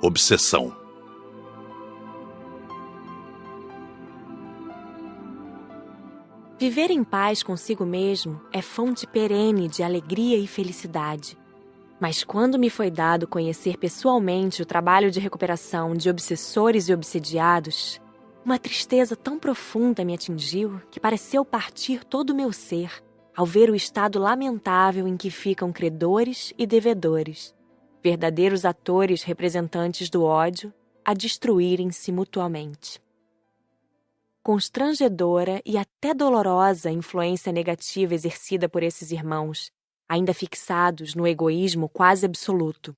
Obsessão. Viver em paz consigo mesmo é fonte perene de alegria e felicidade. Mas quando me foi dado conhecer pessoalmente o trabalho de recuperação de obsessores e obsediados, uma tristeza tão profunda me atingiu que pareceu partir todo o meu ser ao ver o estado lamentável em que ficam credores e devedores, verdadeiros atores representantes do ódio, a destruírem-se mutuamente. Constrangedora e até dolorosa a influência negativa exercida por esses irmãos, ainda fixados no egoísmo quase absoluto.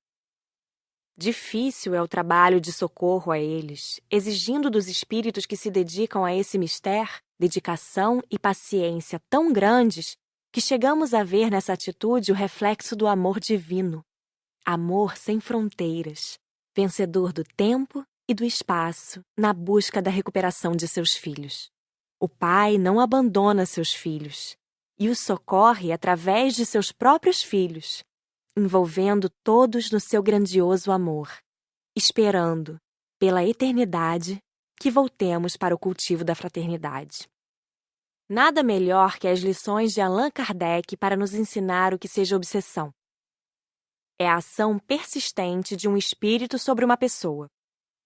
Difícil é o trabalho de socorro a eles, exigindo dos espíritos que se dedicam a esse mistério dedicação e paciência tão grandes que chegamos a ver nessa atitude o reflexo do amor divino. Amor sem fronteiras, vencedor do tempo e do espaço, na busca da recuperação de seus filhos. O pai não abandona seus filhos e os socorre através de seus próprios filhos, envolvendo todos no seu grandioso amor, esperando, pela eternidade, que voltemos para o cultivo da fraternidade. Nada melhor que as lições de Allan Kardec para nos ensinar o que seja obsessão. É a ação persistente de um espírito sobre uma pessoa.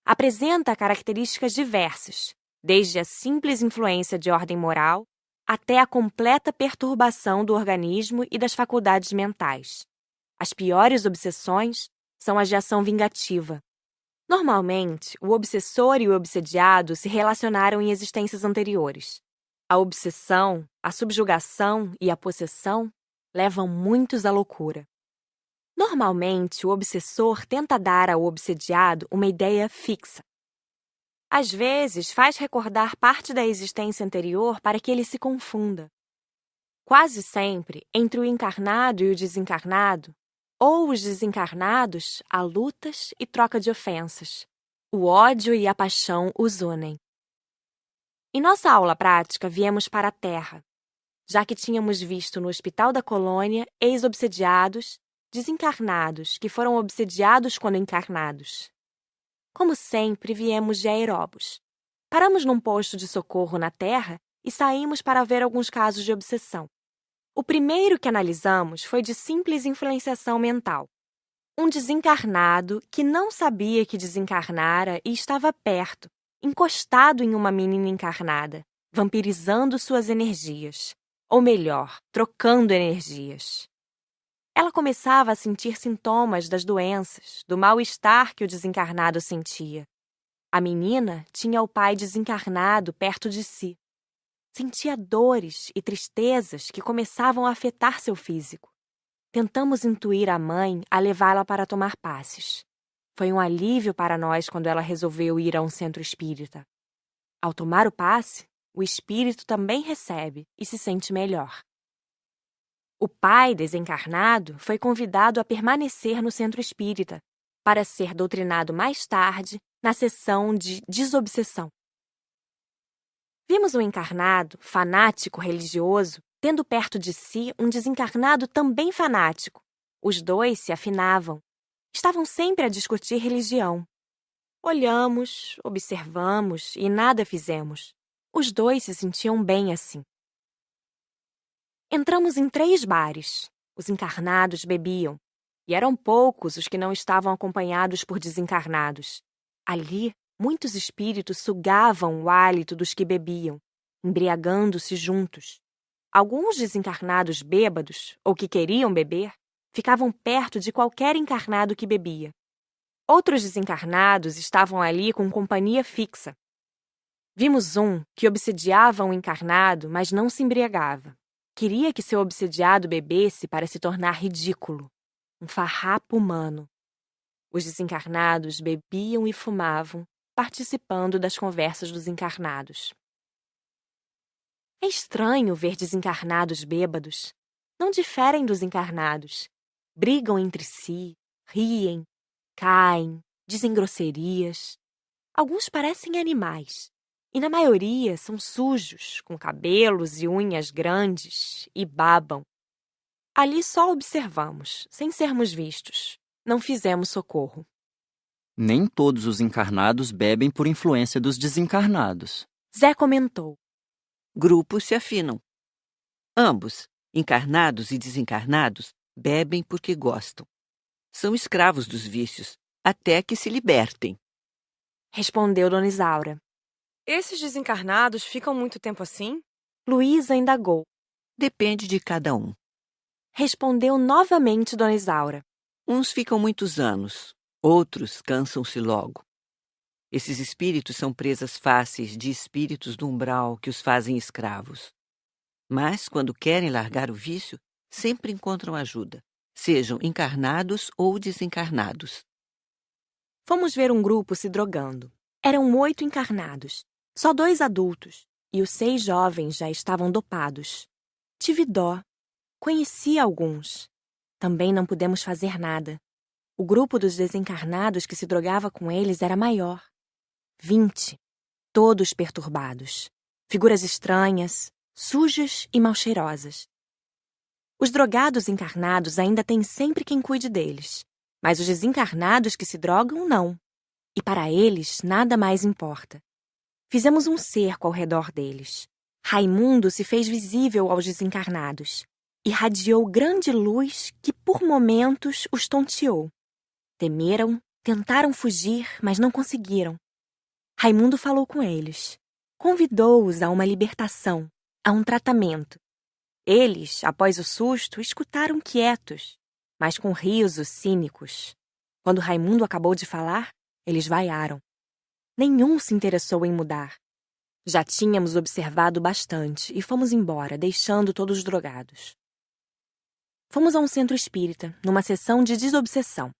Apresenta características diversas, desde a simples influência de ordem moral até a completa perturbação do organismo e das faculdades mentais. As piores obsessões são as de ação vingativa. Normalmente, o obsessor e o obsediado se relacionaram em existências anteriores. A obsessão, a subjugação e a possessão levam muitos à loucura. Normalmente, o obsessor tenta dar ao obsediado uma ideia fixa. Às vezes, faz recordar parte da existência anterior para que ele se confunda. Quase sempre, entre o encarnado e o desencarnado, ou os desencarnados, há lutas e troca de ofensas. O ódio e a paixão os unem. Em nossa aula prática, viemos para a Terra, já que tínhamos visto no Hospital da Colônia ex-obsediados, desencarnados que foram obsediados quando encarnados. Como sempre, viemos de aeróbus. Paramos num posto de socorro na Terra e saímos para ver alguns casos de obsessão. O primeiro que analisamos foi de simples influenciação mental. Um desencarnado que não sabia que desencarnara e estava perto, encostado em uma menina encarnada, vampirizando suas energias. Ou melhor, trocando energias. Ela começava a sentir sintomas das doenças, do mal-estar que o desencarnado sentia. A menina tinha o pai desencarnado perto de si. Sentia dores e tristezas que começavam a afetar seu físico. Tentamos intuir a mãe a levá-la para tomar passes. Foi um alívio para nós quando ela resolveu ir a um centro espírita. Ao tomar o passe, o espírito também recebe e se sente melhor. O pai desencarnado foi convidado a permanecer no centro espírita para ser doutrinado mais tarde na sessão de desobsessão. Vimos um encarnado, fanático religioso, tendo perto de si um desencarnado também fanático. Os dois se afinavam. Estavam sempre a discutir religião. Olhamos, observamos e nada fizemos. Os dois se sentiam bem assim. Entramos em 3 bares. Os encarnados bebiam, e eram poucos os que não estavam acompanhados por desencarnados. Ali, muitos espíritos sugavam o hálito dos que bebiam, embriagando-se juntos. Alguns desencarnados bêbados, ou que queriam beber, ficavam perto de qualquer encarnado que bebia. Outros desencarnados estavam ali com companhia fixa. Vimos um que obsediava um encarnado, mas não se embriagava. Queria que seu obsediado bebesse para se tornar ridículo, um farrapo humano. Os desencarnados bebiam e fumavam, participando das conversas dos encarnados. É estranho ver desencarnados bêbados. Não diferem dos encarnados. Brigam entre si, riem, caem, dizem grosserias. Alguns parecem animais. E na maioria são sujos, com cabelos e unhas grandes, e babam. Ali só observamos, sem sermos vistos. Não fizemos socorro. Nem todos os encarnados bebem por influência dos desencarnados. Zé comentou. Grupos se afinam. Ambos, encarnados e desencarnados, bebem porque gostam. São escravos dos vícios, até que se libertem. Respondeu Dona Isaura. Esses desencarnados ficam muito tempo assim? Luísa indagou. Depende de cada um. Respondeu novamente Dona Isaura. Uns ficam muitos anos, outros cansam-se logo. Esses espíritos são presas fáceis de espíritos do umbral que os fazem escravos. Mas, quando querem largar o vício, sempre encontram ajuda, sejam encarnados ou desencarnados. Fomos ver um grupo se drogando. Eram 8 encarnados, só 2 adultos, e os 6 jovens já estavam dopados. Tive dó. Conheci alguns. Também não pudemos fazer nada. O grupo dos desencarnados que se drogava com eles era maior. 20, todos perturbados. Figuras estranhas, sujas e mal cheirosas. Os drogados encarnados ainda têm sempre quem cuide deles, mas os desencarnados que se drogam, não. E para eles, nada mais importa. Fizemos um cerco ao redor deles. Raimundo se fez visível aos desencarnados. Irradiou grande luz que, por momentos, os tonteou. Temeram, tentaram fugir, mas não conseguiram. Raimundo falou com eles. Convidou-os a uma libertação, a um tratamento. Eles, após o susto, escutaram quietos, mas com risos cínicos. Quando Raimundo acabou de falar, eles vaiaram. Nenhum se interessou em mudar. Já tínhamos observado bastante e fomos embora, deixando todos drogados. Fomos a um centro espírita, numa sessão de desobsessão.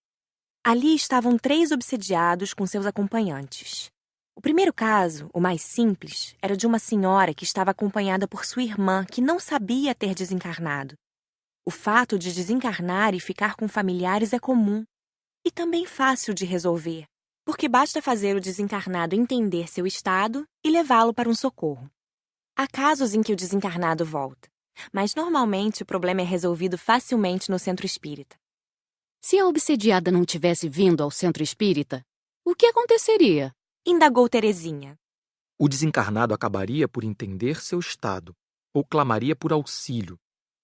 Ali estavam 3 obsediados com seus acompanhantes. O primeiro caso, o mais simples, era de uma senhora que estava acompanhada por sua irmã, que não sabia ter desencarnado. O fato de desencarnar e ficar com familiares é comum e também fácil de resolver, porque basta fazer o desencarnado entender seu estado e levá-lo para um socorro. Há casos em que o desencarnado volta, mas normalmente o problema é resolvido facilmente no centro espírita. Se a obsediada não tivesse vindo ao centro espírita, o que aconteceria? Indagou Terezinha. O desencarnado acabaria por entender seu estado, ou clamaria por auxílio,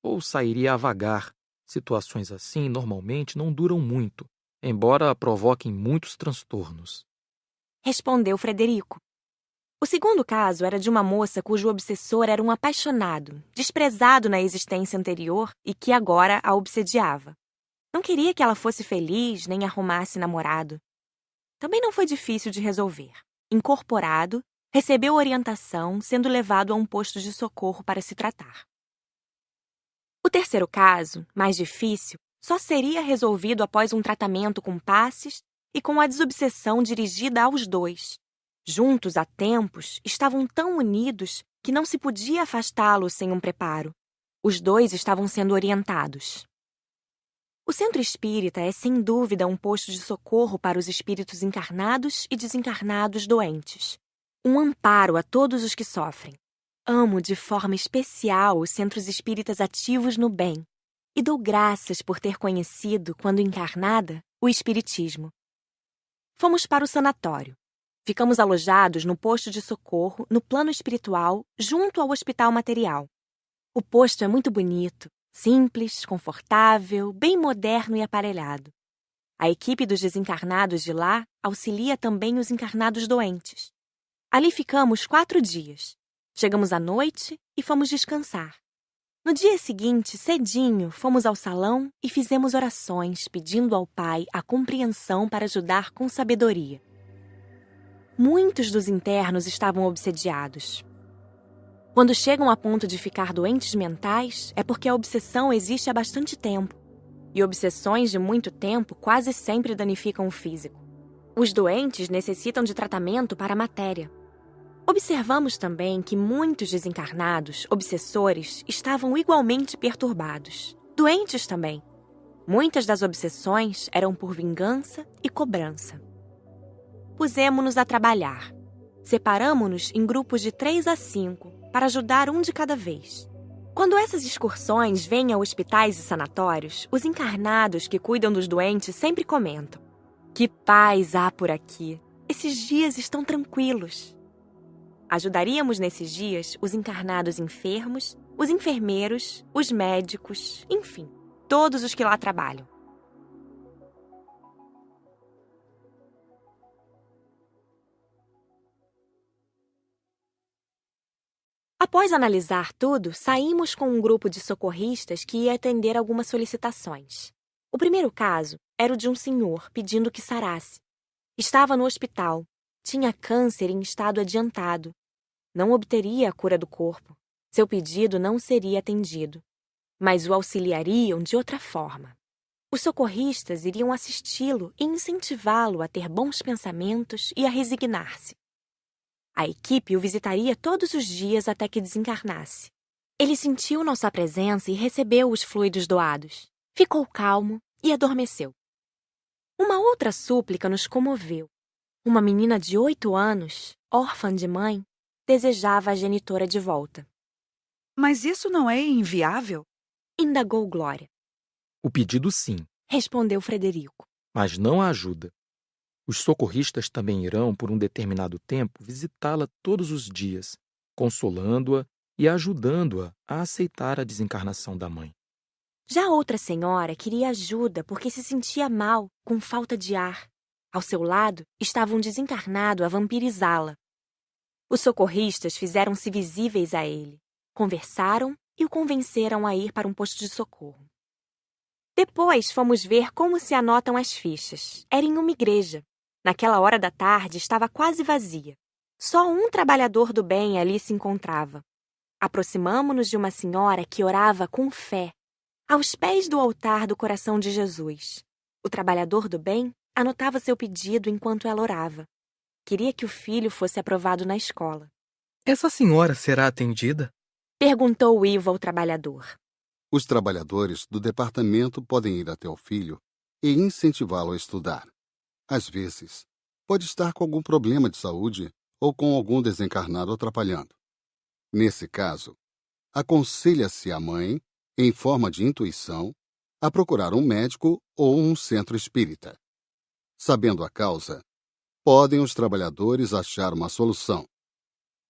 ou sairia a vagar. Situações assim normalmente não duram muito, embora provoquem muitos transtornos. Respondeu Frederico. O segundo caso era de uma moça cujo obsessor era um apaixonado, desprezado na existência anterior e que agora a obsediava. Não queria que ela fosse feliz nem arrumasse namorado. Também não foi difícil de resolver. Incorporado, recebeu orientação, sendo levado a um posto de socorro para se tratar. O terceiro caso, mais difícil, só seria resolvido após um tratamento com passes e com a desobsessão dirigida aos 2. Juntos há tempos, estavam tão unidos que não se podia afastá-los sem um preparo. Os 2 estavam sendo orientados. O centro espírita é, sem dúvida, um posto de socorro para os espíritos encarnados e desencarnados doentes. Um amparo a todos os que sofrem. Amo de forma especial os centros espíritas ativos no bem e dou graças por ter conhecido, quando encarnada, o espiritismo. Fomos para o sanatório. Ficamos alojados no posto de socorro, no plano espiritual, junto ao hospital material. O posto é muito bonito. Simples, confortável, bem moderno e aparelhado. A equipe dos desencarnados de lá auxilia também os encarnados doentes. Ali ficamos 4 dias. Chegamos à noite e fomos descansar. No dia seguinte, cedinho, fomos ao salão e fizemos orações pedindo ao Pai a compreensão para ajudar com sabedoria. Muitos dos internos estavam obsediados. Quando chegam a ponto de ficar doentes mentais, é porque a obsessão existe há bastante tempo. E obsessões de muito tempo quase sempre danificam o físico. Os doentes necessitam de tratamento para a matéria. Observamos também que muitos desencarnados, obsessores, estavam igualmente perturbados. Doentes também. Muitas das obsessões eram por vingança e cobrança. Pusemo-nos a trabalhar. Separamo-nos em grupos de 3 a 5, para ajudar um de cada vez. Quando essas excursões vêm a hospitais e sanatórios, os encarnados que cuidam dos doentes sempre comentam: Que paz há por aqui! Esses dias estão tranquilos. Ajudaríamos nesses dias os encarnados enfermos, os enfermeiros, os médicos, enfim, todos os que lá trabalham. Após analisar tudo, saímos com um grupo de socorristas que ia atender algumas solicitações. O primeiro caso era o de um senhor pedindo que sarasse. Estava no hospital, tinha câncer em estado adiantado. Não obteria a cura do corpo. Seu pedido não seria atendido, mas o auxiliariam de outra forma. Os socorristas iriam assisti-lo e incentivá-lo a ter bons pensamentos e a resignar-se. A equipe o visitaria todos os dias até que desencarnasse. Ele sentiu nossa presença e recebeu os fluidos doados. Ficou calmo e adormeceu. Uma outra súplica nos comoveu. Uma menina de 8 anos, órfã de mãe, desejava a genitora de volta. Mas isso não é inviável? Indagou Glória. O pedido sim, Respondeu Frederico. mas não a ajuda. Os socorristas também irão, por um determinado tempo, visitá-la todos os dias, consolando-a e ajudando-a a aceitar a desencarnação da mãe. Já outra senhora queria ajuda porque se sentia mal, com falta de ar. Ao seu lado estava um desencarnado a vampirizá-la. Os socorristas fizeram-se visíveis a ele, conversaram e o convenceram a ir para um posto de socorro. Depois fomos ver como se anotam as fichas. Era em uma igreja. Naquela hora da tarde estava quase vazia. Só um trabalhador do bem ali se encontrava. Aproximamo-nos de uma senhora que orava com fé, aos pés do altar do coração de Jesus. O trabalhador do bem anotava seu pedido enquanto ela orava. Queria que o filho fosse aprovado na escola. Essa senhora será atendida? Perguntou Ivo ao trabalhador. Os trabalhadores do departamento podem ir até o filho e incentivá-lo a estudar. Às vezes, pode estar com algum problema de saúde ou com algum desencarnado atrapalhando. Nesse caso, aconselha-se a mãe, em forma de intuição, a procurar um médico ou um centro espírita. Sabendo a causa, podem os trabalhadores achar uma solução.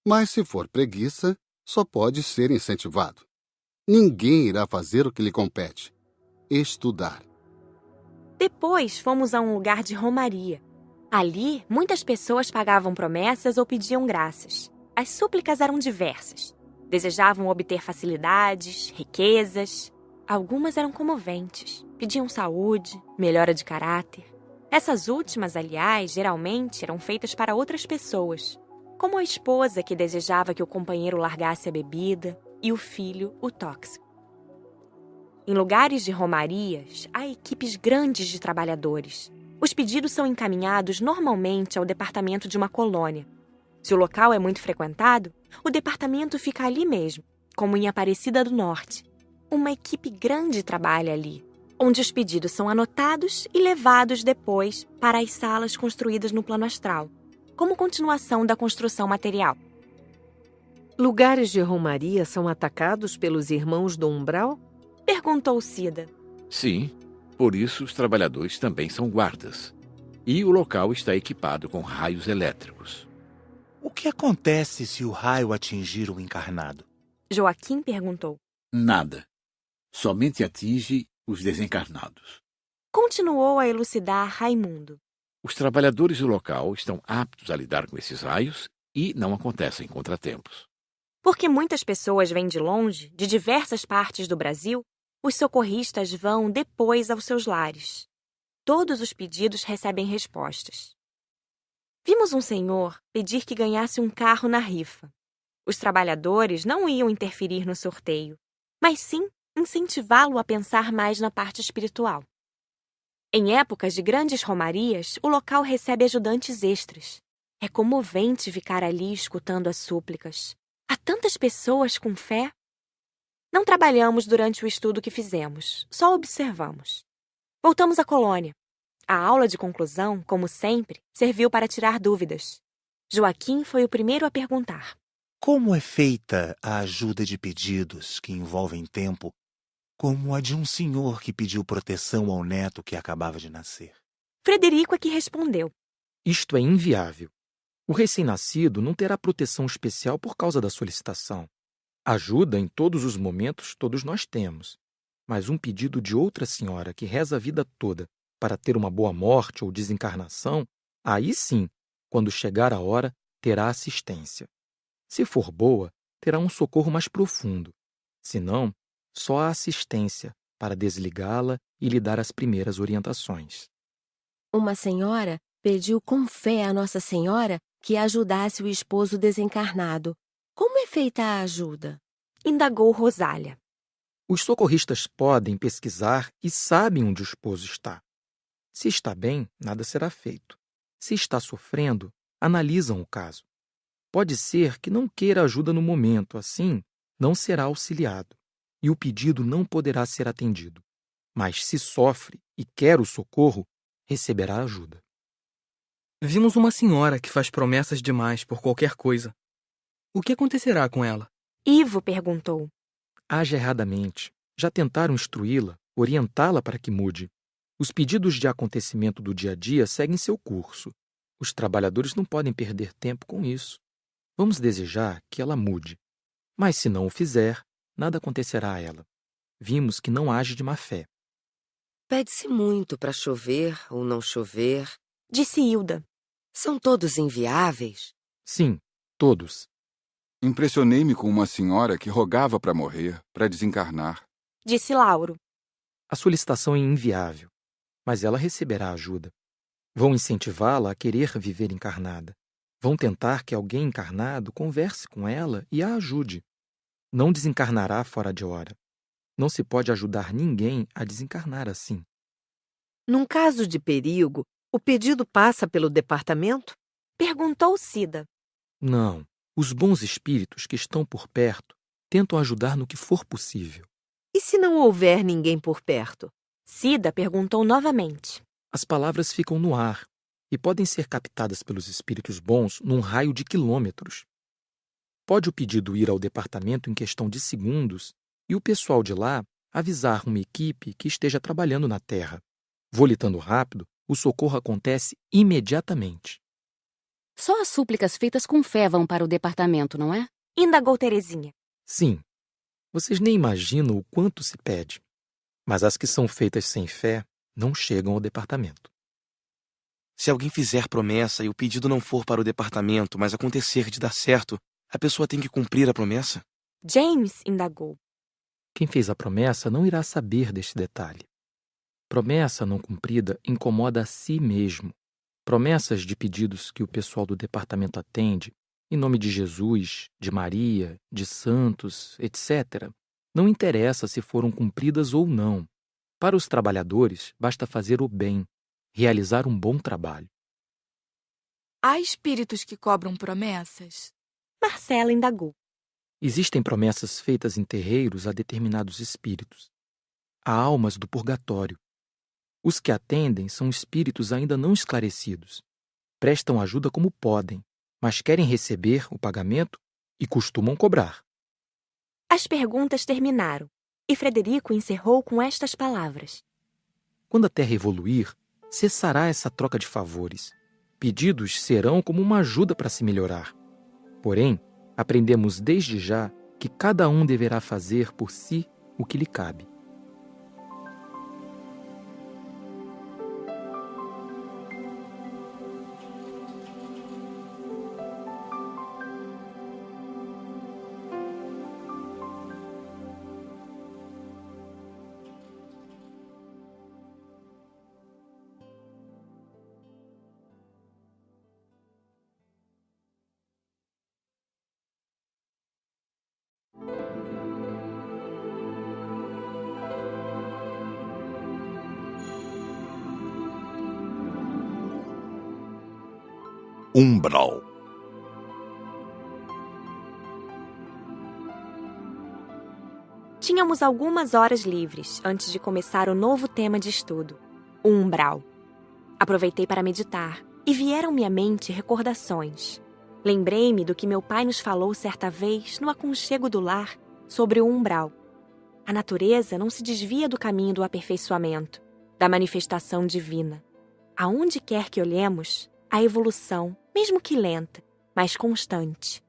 Mas se for preguiça, só pode ser incentivado. Ninguém irá fazer o que lhe compete: estudar. Depois fomos a um lugar de romaria. Ali, muitas pessoas pagavam promessas ou pediam graças. As súplicas eram diversas. Desejavam obter facilidades, riquezas. Algumas eram comoventes. Pediam saúde, melhora de caráter. Essas últimas, aliás, geralmente eram feitas para outras pessoas, como a esposa que desejava que o companheiro largasse a bebida e o filho o tóxico. Em lugares de romarias, há equipes grandes de trabalhadores. Os pedidos são encaminhados normalmente ao departamento de uma colônia. Se o local é muito frequentado, o departamento fica ali mesmo, como em Aparecida do Norte. Uma equipe grande trabalha ali, onde os pedidos são anotados e levados depois para as salas construídas no plano astral, como continuação da construção material. Lugares de romaria são atacados pelos irmãos do umbral? Perguntou Cida. Sim, por isso os trabalhadores também são guardas. E o local está equipado com raios elétricos. O que acontece se o raio atingir o encarnado? Joaquim perguntou. Nada. Somente atinge os desencarnados. Continuou a elucidar Raimundo. Os trabalhadores do local estão aptos a lidar com esses raios e não acontecem contratempos. Porque muitas pessoas vêm de longe, de diversas partes do Brasil, os socorristas vão depois aos seus lares. Todos os pedidos recebem respostas. Vimos um senhor pedir que ganhasse um carro na rifa. Os trabalhadores não iam interferir no sorteio, mas sim incentivá-lo a pensar mais na parte espiritual. Em épocas de grandes romarias, o local recebe ajudantes extras. É comovente ficar ali escutando as súplicas. Há tantas pessoas com fé. Não trabalhamos durante o estudo que fizemos, só observamos. Voltamos à colônia. A aula de conclusão, como sempre, serviu para tirar dúvidas. Joaquim foi o primeiro a perguntar. Como é feita a ajuda de pedidos que envolvem tempo, como a de um senhor que pediu proteção ao neto que acabava de nascer? Frederico é que respondeu. Isto é inviável. O recém-nascido não terá proteção especial por causa da solicitação. Ajuda em todos os momentos todos nós temos. Mas um pedido de outra senhora que reza a vida toda para ter uma boa morte ou desencarnação, aí sim, quando chegar a hora, terá assistência. Se for boa, terá um socorro mais profundo. Se não, só a assistência para desligá-la e lhe dar as primeiras orientações. Uma senhora pediu com fé a Nossa Senhora que ajudasse o esposo desencarnado. Como é feita a ajuda? Indagou Rosália. Os socorristas podem pesquisar e sabem onde o esposo está. Se está bem, nada será feito. Se está sofrendo, analisam o caso. Pode ser que não queira ajuda no momento, assim, não será auxiliado, e o pedido não poderá ser atendido. Mas se sofre e quer o socorro, receberá ajuda. Vimos uma senhora que faz promessas demais por qualquer coisa. O que acontecerá com ela? Ivo perguntou. Age erradamente. Já tentaram instruí-la, orientá-la para que mude. Os pedidos de acontecimento do dia a dia seguem seu curso. Os trabalhadores não podem perder tempo com isso. Vamos desejar que ela mude. Mas se não o fizer, nada acontecerá a ela. Vimos que não age de má fé. Pede-se muito para chover ou não chover. Disse Hilda. São todos inviáveis? Sim, todos. Impressionei-me com uma senhora que rogava para morrer, para desencarnar. Disse Lauro. A solicitação é inviável, mas ela receberá ajuda. Vão incentivá-la a querer viver encarnada. Vão tentar que alguém encarnado converse com ela e a ajude. Não desencarnará fora de hora. Não se pode ajudar ninguém a desencarnar assim. Num caso de perigo, o pedido passa pelo departamento? Perguntou Cida. Não. Os bons espíritos que estão por perto tentam ajudar no que for possível. E se não houver ninguém por perto? Cida perguntou novamente. As palavras ficam no ar e podem ser captadas pelos espíritos bons num raio de quilômetros. Pode o pedido ir ao departamento em questão de segundos e o pessoal de lá avisar uma equipe que esteja trabalhando na Terra. Volitando rápido, o socorro acontece imediatamente. Só as súplicas feitas com fé vão para o departamento, não é? Indagou Terezinha. Sim. Vocês nem imaginam o quanto se pede. Mas as que são feitas sem fé não chegam ao departamento. Se alguém fizer promessa e o pedido não for para o departamento, mas acontecer de dar certo, a pessoa tem que cumprir a promessa? James indagou. Quem fez a promessa não irá saber deste detalhe. Promessa não cumprida incomoda a si mesmo. Promessas de pedidos que o pessoal do departamento atende, em nome de Jesus, de Maria, de santos, etc., não interessa se foram cumpridas ou não. Para os trabalhadores, basta fazer o bem, realizar um bom trabalho. Há espíritos que cobram promessas? Marcela indagou. Existem promessas feitas em terreiros a determinados espíritos. Há almas do purgatório. Os que atendem são espíritos ainda não esclarecidos. Prestam ajuda como podem, mas querem receber o pagamento e costumam cobrar. As perguntas terminaram e Frederico encerrou com estas palavras. Quando a Terra evoluir, cessará essa troca de favores. Pedidos serão como uma ajuda para se melhorar. Porém, aprendemos desde já que cada um deverá fazer por si o que lhe cabe. Umbral. Tínhamos algumas horas livres antes de começar o novo tema de estudo, o umbral. Aproveitei para meditar e vieram-me à mente recordações. Lembrei-me do que meu pai nos falou certa vez no aconchego do lar sobre o umbral. A natureza não se desvia do caminho do aperfeiçoamento, da manifestação divina. Aonde quer que olhemos, a evolução, mesmo que lenta, mas constante.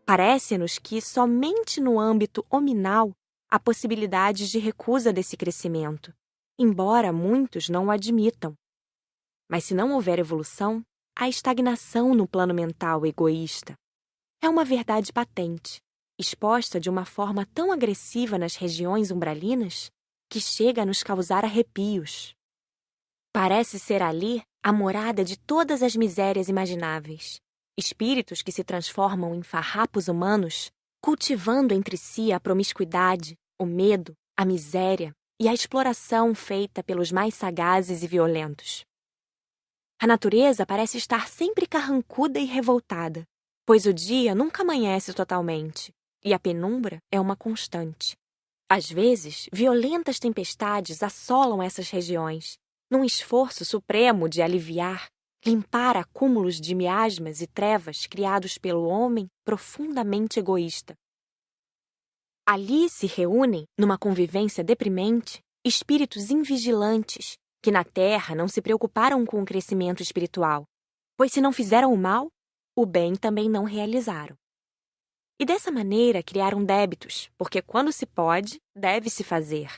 Parece-nos que somente no âmbito hominal há possibilidades de recusa desse crescimento, embora muitos não o admitam. Mas se não houver evolução, há estagnação no plano mental egoísta. É uma verdade patente, exposta de uma forma tão agressiva nas regiões umbralinas que chega a nos causar arrepios. Parece ser ali a morada de todas as misérias imagináveis. Espíritos que se transformam em farrapos humanos, cultivando entre si a promiscuidade, o medo, a miséria e a exploração feita pelos mais sagazes e violentos. A natureza parece estar sempre carrancuda e revoltada, pois o dia nunca amanhece totalmente e a penumbra é uma constante. Às vezes, violentas tempestades assolam essas regiões, num esforço supremo de aliviar, limpar acúmulos de miasmas e trevas criados pelo homem profundamente egoísta. Ali se reúnem, numa convivência deprimente, espíritos invigilantes que na Terra não se preocuparam com o crescimento espiritual, pois se não fizeram o mal, o bem também não realizaram. E dessa maneira criaram débitos, porque quando se pode, deve-se fazer.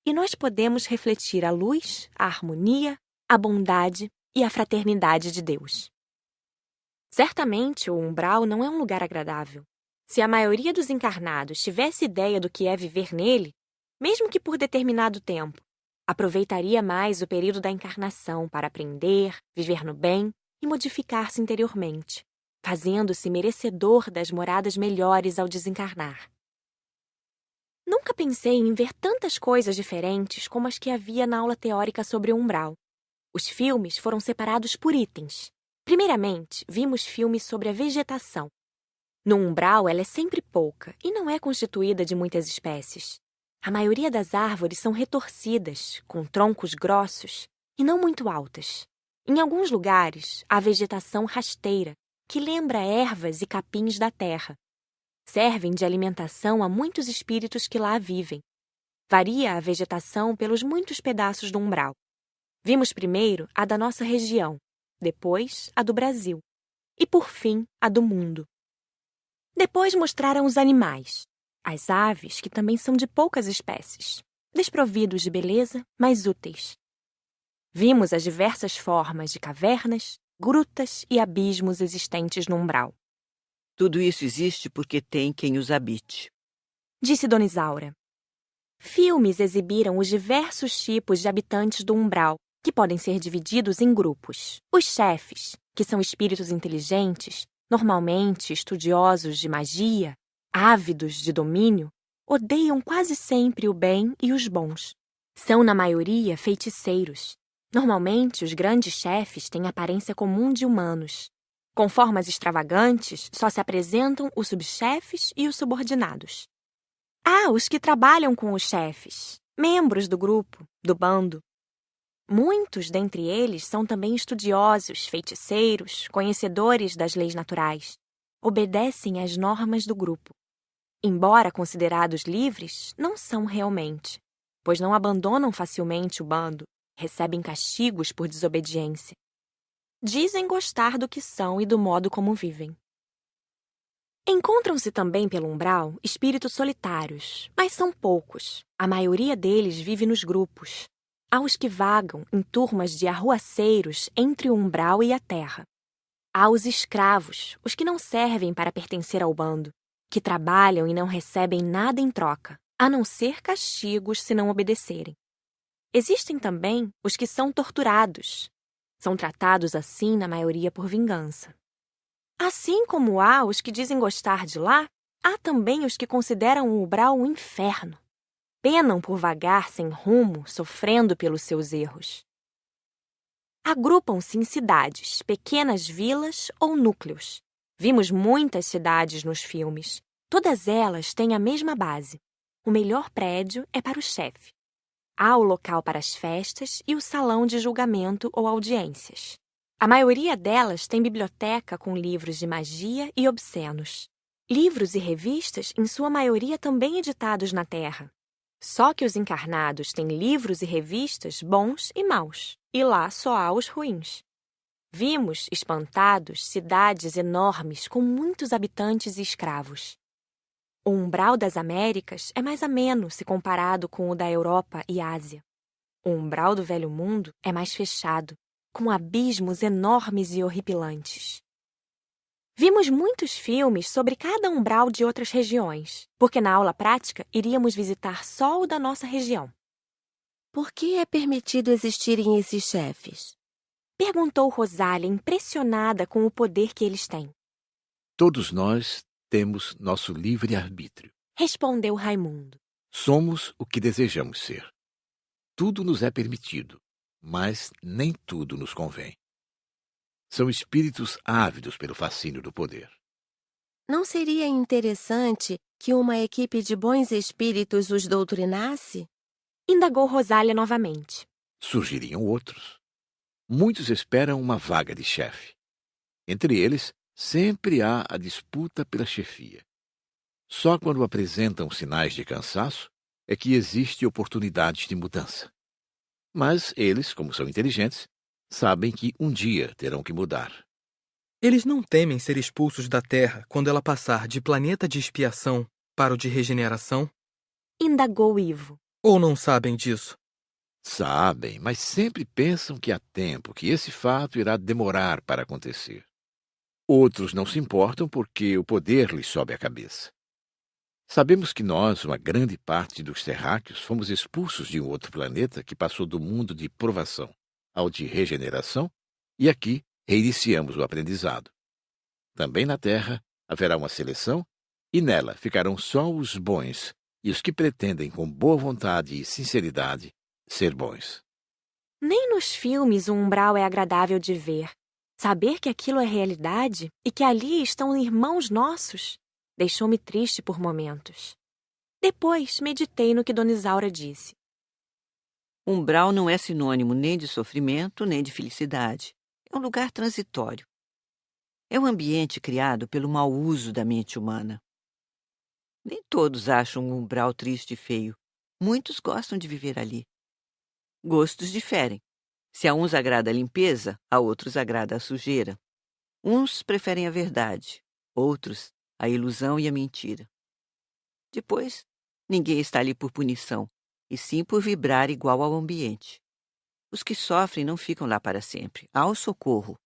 E nós podemos refletir a luz, a harmonia, a bondade e a fraternidade de Deus. Certamente o umbral não é um lugar agradável. Se a maioria dos encarnados tivesse ideia do que é viver nele, mesmo que por determinado tempo, aproveitaria mais o período da encarnação para aprender, viver no bem e modificar-se interiormente, fazendo-se merecedor das moradas melhores ao desencarnar. Nunca pensei em ver tantas coisas diferentes como as que havia na aula teórica sobre o umbral. Os filmes foram separados por itens. Primeiramente, vimos filmes sobre a vegetação. No umbral, ela é sempre pouca e não é constituída de muitas espécies. A maioria das árvores são retorcidas, com troncos grossos e não muito altas. Em alguns lugares, há vegetação rasteira, que lembra ervas e capins da terra. Servem de alimentação a muitos espíritos que lá vivem. Varia a vegetação pelos muitos pedaços do umbral. Vimos primeiro a da nossa região, depois a do Brasil e, por fim, a do mundo. Depois mostraram os animais, as aves, que também são de poucas espécies, desprovidos de beleza, mas úteis. Vimos as diversas formas de cavernas, grutas e abismos existentes no umbral. Tudo isso existe porque tem quem os habite, disse Dona Isaura. Filmes exibiram os diversos tipos de habitantes do umbral, que podem ser divididos em grupos. Os chefes, que são espíritos inteligentes, normalmente estudiosos de magia, ávidos de domínio, odeiam quase sempre o bem e os bons. São, na maioria, feiticeiros. Normalmente, os grandes chefes têm aparência comum de humanos. Com formas extravagantes, só se apresentam os subchefes e os subordinados. Há os que trabalham com os chefes, membros do grupo, do bando. Muitos dentre eles são também estudiosos, feiticeiros, conhecedores das leis naturais. Obedecem às normas do grupo. Embora considerados livres, não são realmente, pois não abandonam facilmente o bando, recebem castigos por desobediência. Dizem gostar do que são e do modo como vivem. Encontram-se também pelo umbral espíritos solitários, mas são poucos. A maioria deles vive nos grupos. Há os que vagam em turmas de arruaceiros entre o umbral e a terra. Há os escravos, os que não servem para pertencer ao bando, que trabalham e não recebem nada em troca, a não ser castigos se não obedecerem. Existem também os que são torturados. São tratados assim, na maioria, por vingança. Assim como há os que dizem gostar de lá, há também os que consideram o umbral um inferno. Penam por vagar sem rumo, sofrendo pelos seus erros. Agrupam-se em cidades, pequenas vilas ou núcleos. Vimos muitas cidades nos filmes. Todas elas têm a mesma base. O melhor prédio é para o chefe. Há o local para as festas e o salão de julgamento ou audiências. A maioria delas tem biblioteca com livros de magia e obscenos. Livros e revistas, em sua maioria, também editados na Terra. Só que os encarnados têm livros e revistas bons e maus. e lá só há os ruins. Vimos, espantados, cidades enormes com muitos habitantes e escravos. O umbral das Américas é mais ameno se comparado com o da Europa e Ásia. O umbral do Velho Mundo é mais fechado, com abismos enormes e horripilantes. Vimos muitos filmes sobre cada umbral de outras regiões, porque na aula prática iríamos visitar só o da nossa região. Por que é permitido existirem esses chefes? Perguntou Rosália, impressionada com o poder que eles têm. Todos nós temos nosso livre-arbítrio. Respondeu Raimundo. Somos o que desejamos ser. Tudo nos é permitido, mas nem tudo nos convém. São espíritos ávidos pelo fascínio do poder. Não seria interessante que uma equipe de bons espíritos os doutrinasse? Indagou Rosália novamente. Surgiriam outros. Muitos esperam uma vaga de chefe. Entre eles, sempre há a disputa pela chefia. Só quando apresentam sinais de cansaço é que existe oportunidade de mudança. Mas eles, como são inteligentes, sabem que um dia terão que mudar. Eles não temem ser expulsos da Terra quando ela passar de planeta de expiação para o de regeneração? Indagou Ivo. Ou não sabem disso? Sabem, mas sempre pensam que há tempo, que esse fato irá demorar para acontecer. Outros não se importam porque o poder lhes sobe à cabeça. Sabemos que nós, uma grande parte dos terráqueos, fomos expulsos de um outro planeta que passou do mundo de provação ao de regeneração, e aqui reiniciamos o aprendizado. Também na Terra haverá uma seleção, e nela ficarão só os bons e os que pretendem, com boa vontade e sinceridade, ser bons. Nem nos filmes o umbral é agradável de ver. Saber que aquilo é realidade e que ali estão irmãos nossos deixou-me triste por momentos. Depois meditei no que Dona Isaura disse. Umbral não é sinônimo nem de sofrimento, nem de felicidade. É um lugar transitório. É um ambiente criado pelo mau uso da mente humana. Nem todos acham um umbral triste e feio. Muitos gostam de viver ali. Gostos diferem. Se a uns agrada a limpeza, a outros agrada a sujeira. Uns preferem a verdade, outros a ilusão e a mentira. Depois, ninguém está ali por punição, e sim por vibrar igual ao ambiente. Os que sofrem não ficam lá para sempre. Há o socorro.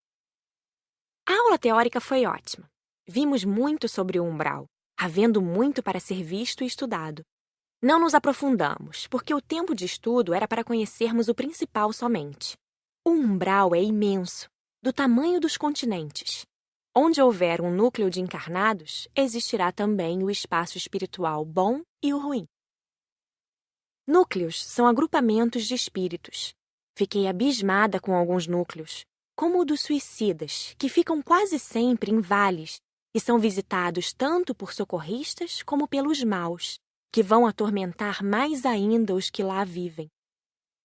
A aula teórica foi ótima. Vimos muito sobre o umbral, havendo muito para ser visto e estudado. Não nos aprofundamos, porque o tempo de estudo era para conhecermos o principal somente. O umbral é imenso, do tamanho dos continentes. Onde houver um núcleo de encarnados, existirá também o espaço espiritual bom e o ruim. Núcleos são agrupamentos de espíritos. Fiquei abismada com alguns núcleos, como o dos suicidas, que ficam quase sempre em vales e são visitados tanto por socorristas como pelos maus, que vão atormentar mais ainda os que lá vivem.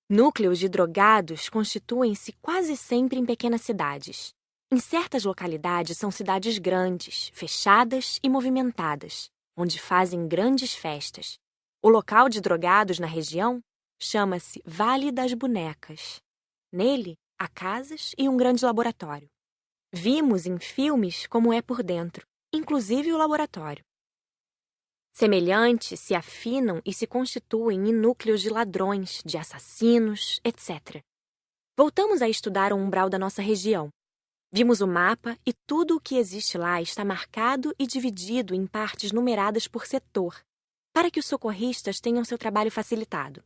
Núcleos de drogados constituem-se quase sempre em pequenas cidades. Em certas localidades são cidades grandes, fechadas e movimentadas, onde fazem grandes festas. O local de drogados na região chama-se Vale das Bonecas. Nele, há casas e um grande laboratório. Vimos em filmes como é por dentro, inclusive o laboratório. Semelhantes se afinam e se constituem em núcleos de ladrões, de assassinos, etc. Voltamos a estudar o umbral da nossa região. Vimos o mapa e tudo o que existe lá está marcado e dividido em partes numeradas por setor, para que os socorristas tenham seu trabalho facilitado.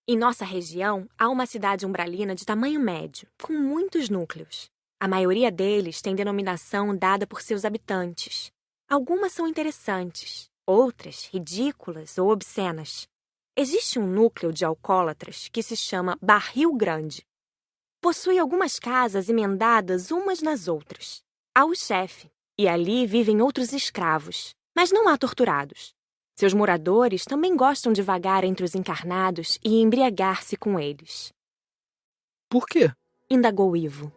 Em nossa região, há uma cidade umbralina de tamanho médio, com muitos núcleos. A maioria deles tem denominação dada por seus habitantes. Algumas são interessantes, outras ridículas ou obscenas. Existe um núcleo de alcoólatras que se chama Barril Grande. Possui algumas casas emendadas umas nas outras. Há o chefe, e ali vivem outros escravos, mas não há torturados. Seus moradores também gostam de vagar entre os encarnados e embriagar-se com eles. Por quê? Indagou Ivo.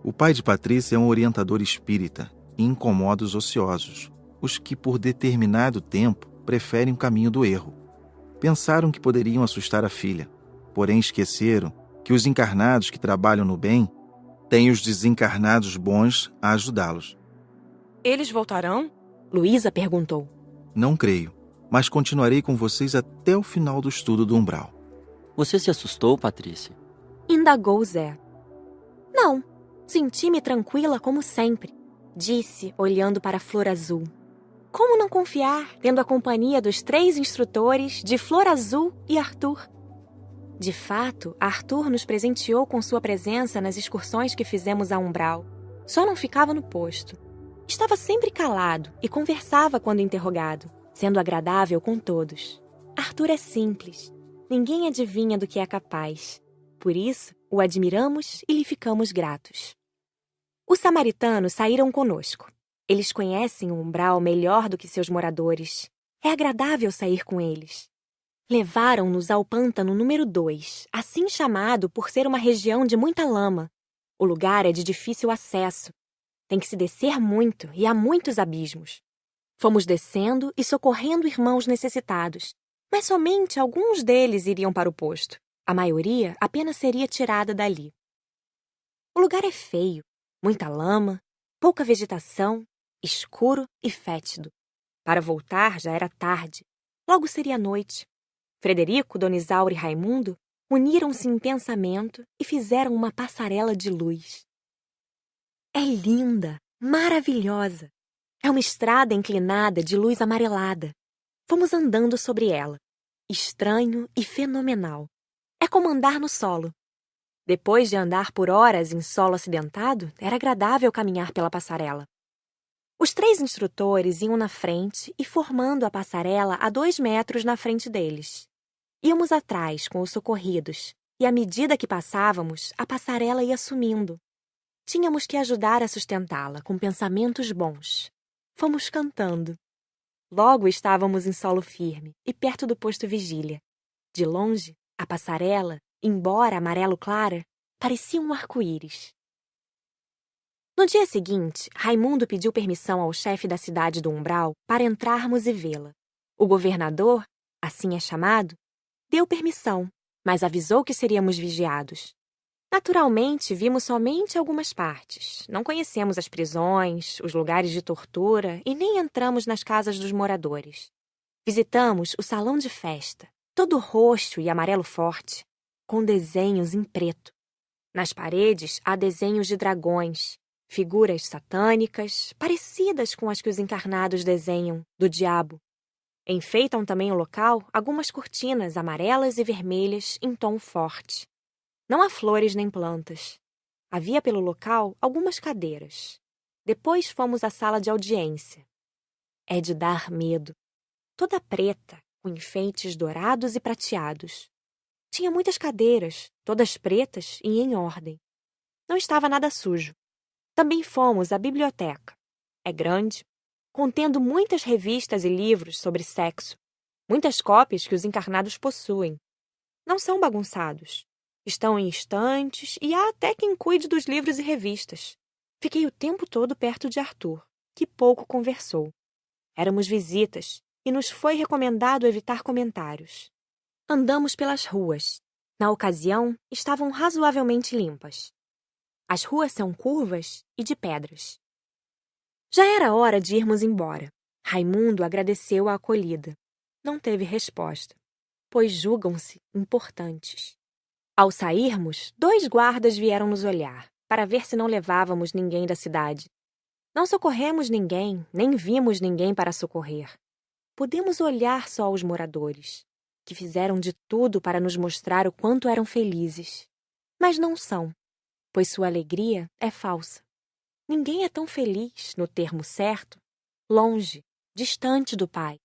O pai de Patrícia é um orientador espírita e incomoda os ociosos, os que por determinado tempo preferem o caminho do erro. Pensaram que poderiam assustar a filha, porém esqueceram que os encarnados que trabalham no bem têm os desencarnados bons a ajudá-los. Eles voltarão? Luísa perguntou. Não creio, mas continuarei com vocês até o final do estudo do umbral. Você se assustou, Patrícia? Indagou Zé. Não, senti-me tranquila como sempre, disse, olhando para a Flor Azul. Como não confiar, tendo a companhia dos 3 instrutores de Flor Azul e Arthur? De fato, Arthur nos presenteou com sua presença nas excursões que fizemos a Umbral. Só não ficava no posto. Estava sempre calado e conversava quando interrogado, sendo agradável com todos. Arthur é simples. Ninguém adivinha do que é capaz. Por isso, o admiramos e lhe ficamos gratos. Os samaritanos saíram conosco. Eles conhecem o umbral melhor do que seus moradores. É agradável sair com eles. Levaram-nos ao pântano número 2, assim chamado por ser uma região de muita lama. O lugar é de difícil acesso. Tem que se descer muito e há muitos abismos. Fomos descendo e socorrendo irmãos necessitados, mas somente alguns deles iriam para o posto. A maioria apenas seria tirada dali. O lugar é feio, muita lama, pouca vegetação, escuro e fétido. Para voltar já era tarde, logo seria noite. Frederico, Dona Isaura e Raimundo uniram-se em pensamento e fizeram uma passarela de luz. É linda, maravilhosa. É uma estrada inclinada de luz amarelada. Fomos andando sobre ela. Estranho e fenomenal. É como andar no solo. Depois de andar por horas em solo acidentado, era agradável caminhar pela passarela. Os 3 instrutores iam na frente e formando a passarela a 2 metros na frente deles. Íamos atrás com os socorridos, e à medida que passávamos, a passarela ia sumindo. Tínhamos que ajudar a sustentá-la com pensamentos bons. Fomos cantando. Logo estávamos em solo firme e perto do posto vigília. De longe, a passarela, embora amarelo clara, parecia um arco-íris. No dia seguinte, Raimundo pediu permissão ao chefe da cidade do Umbral para entrarmos e vê-la. O governador, assim é chamado, deu permissão, mas avisou que seríamos vigiados. Naturalmente, vimos somente algumas partes. Não conhecemos as prisões, os lugares de tortura e nem entramos nas casas dos moradores. Visitamos o salão de festa, todo roxo e amarelo forte, com desenhos em preto. Nas paredes há desenhos de dragões, figuras satânicas, parecidas com as que os encarnados desenham, do diabo. Enfeitam também o local algumas cortinas amarelas e vermelhas em tom forte. Não há flores nem plantas. Havia pelo local algumas cadeiras. Depois fomos à sala de audiência. É de dar medo. Toda preta, com enfeites dourados e prateados. Tinha muitas cadeiras, todas pretas e em ordem. Não estava nada sujo. Também fomos à biblioteca. É grande, contendo muitas revistas e livros sobre sexo. Muitas cópias que os encarnados possuem. Não são bagunçados. Estão em estantes e há até quem cuide dos livros e revistas. Fiquei o tempo todo perto de Arthur, que pouco conversou. Éramos visitas e nos foi recomendado evitar comentários. Andamos pelas ruas. Na ocasião, estavam razoavelmente limpas. As ruas são curvas e de pedras. Já era hora de irmos embora. Raimundo agradeceu a acolhida. Não teve resposta, pois julgam-se importantes. Ao sairmos, 2 guardas vieram nos olhar, para ver se não levávamos ninguém da cidade. Não socorremos ninguém, nem vimos ninguém para socorrer. Podemos olhar só os moradores, que fizeram de tudo para nos mostrar o quanto eram felizes. Mas não são, pois sua alegria é falsa. Ninguém é tão feliz, no termo certo, longe, distante do Pai,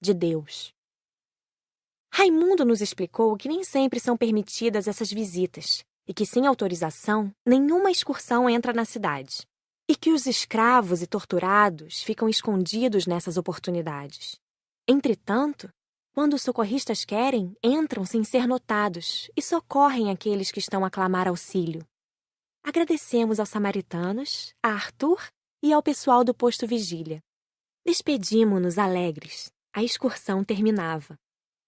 de Deus. Raimundo nos explicou que nem sempre são permitidas essas visitas e que, sem autorização, nenhuma excursão entra na cidade. E que os escravos e torturados ficam escondidos nessas oportunidades. Entretanto, quando os socorristas querem, entram sem ser notados e socorrem aqueles que estão a clamar auxílio. Agradecemos aos samaritanos, a Arthur e ao pessoal do posto vigília. Despedimo-nos alegres. A excursão terminava.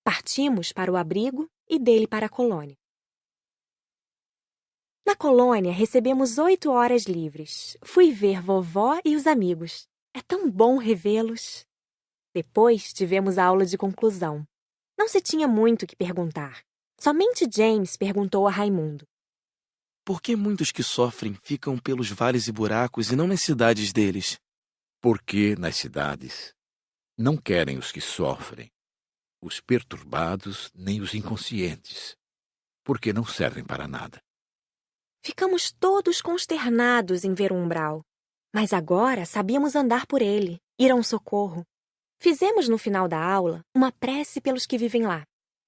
Partimos para o abrigo e dele para a colônia. Na colônia, recebemos 8 horas livres. Fui ver vovó e os amigos. É tão bom revê-los. Depois, tivemos a aula de conclusão. Não se tinha muito o que perguntar. Somente James perguntou a Raimundo. Por que muitos que sofrem ficam pelos vales e buracos e não nas cidades deles? Porque nas cidades não querem os que sofrem, os perturbados nem os inconscientes, porque não servem para nada. Ficamos todos consternados em ver o umbral. Mas agora sabíamos andar por ele, ir a um socorro. Fizemos no final da aula uma prece pelos que vivem lá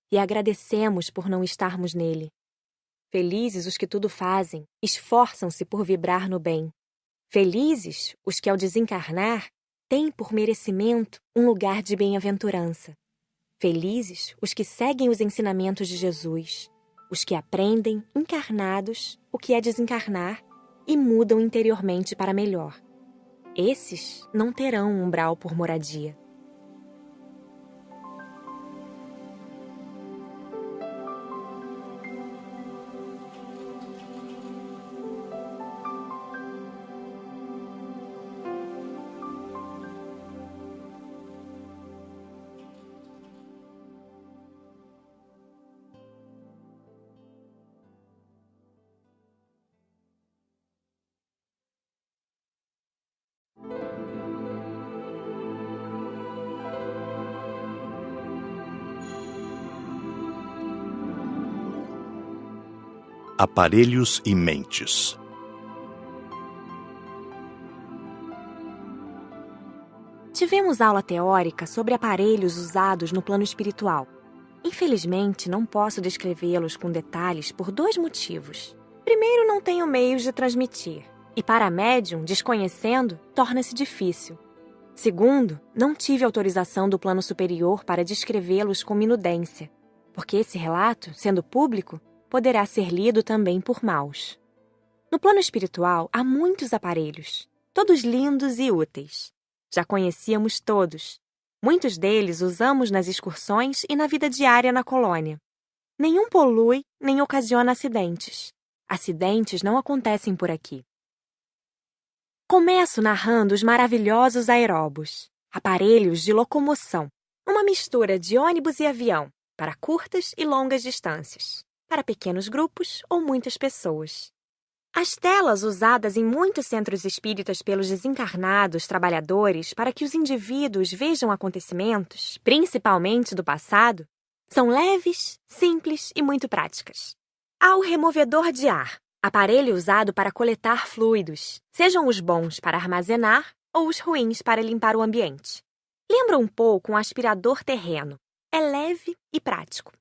e agradecemos por não estarmos nele. Felizes os que tudo fazem, esforçam-se por vibrar no bem. Felizes os que, ao desencarnar, têm por merecimento um lugar de bem-aventurança. Felizes os que seguem os ensinamentos de Jesus, os que aprendem, encarnados, o que é desencarnar e mudam interiormente para melhor. Esses não terão um umbral por moradia. Aparelhos e mentes. Tivemos aula teórica sobre aparelhos usados no plano espiritual. Infelizmente, não posso descrevê-los com detalhes por 2 motivos. Primeiro, não tenho meios de transmitir, e para a médium, desconhecendo, torna-se difícil. Segundo, não tive autorização do plano superior para descrevê-los com minudência, porque esse relato, sendo público, poderá ser lido também por maus. No plano espiritual, há muitos aparelhos, todos lindos e úteis. Já conhecíamos todos. Muitos deles usamos nas excursões e na vida diária na colônia. Nenhum polui nem ocasiona acidentes. Acidentes não acontecem por aqui. Começo narrando os maravilhosos aeróbos, aparelhos de locomoção, uma mistura de ônibus e avião, para curtas e longas distâncias, para pequenos grupos ou muitas pessoas. As telas usadas em muitos centros espíritas pelos desencarnados trabalhadores para que os indivíduos vejam acontecimentos, principalmente do passado, são leves, simples e muito práticas. Há o removedor de ar, aparelho usado para coletar fluidos, sejam os bons para armazenar ou os ruins para limpar o ambiente. Lembra um pouco um aspirador terreno. É leve e prático.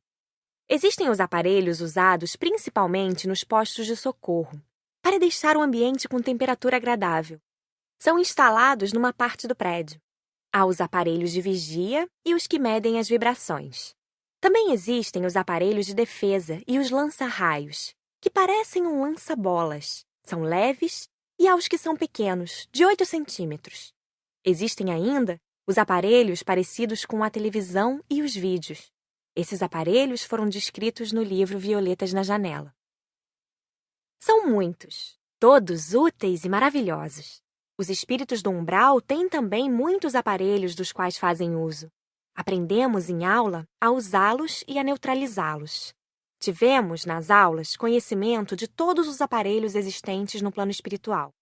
Existem os aparelhos usados principalmente nos postos de socorro, para deixar o ambiente com temperatura agradável. São instalados numa parte do prédio. Há os aparelhos de vigia e os que medem as vibrações. Também existem os aparelhos de defesa e os lança-raios, que parecem um lança-bolas. São leves e há os que são pequenos, de 8 centímetros. Existem ainda os aparelhos parecidos com a televisão e os vídeos. Esses aparelhos foram descritos no livro Violetas na Janela. São muitos, todos úteis e maravilhosos. Os espíritos do umbral têm também muitos aparelhos dos quais fazem uso. Aprendemos em aula a usá-los e a neutralizá-los. Tivemos, nas aulas, conhecimento de todos os aparelhos existentes no plano espiritual.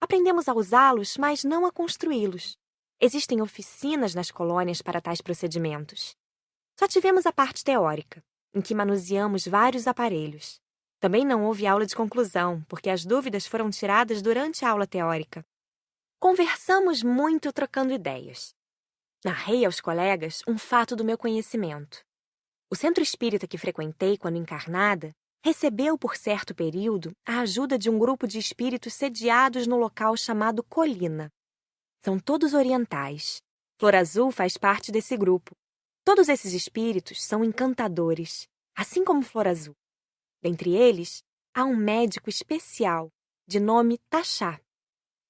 Aprendemos a usá-los, mas não a construí-los. Existem oficinas nas colônias para tais procedimentos. Só tivemos a parte teórica, em que manuseamos vários aparelhos. Também não houve aula de conclusão, porque as dúvidas foram tiradas durante a aula teórica. Conversamos muito trocando ideias. Narrei aos colegas um fato do meu conhecimento. O centro espírita que frequentei quando encarnada recebeu por certo período a ajuda de um grupo de espíritos sediados no local chamado Colina. São todos orientais. Flor Azul faz parte desse grupo. Todos esses espíritos são encantadores, assim como Flor Azul. Dentre eles, há um médico especial, de nome Taxá.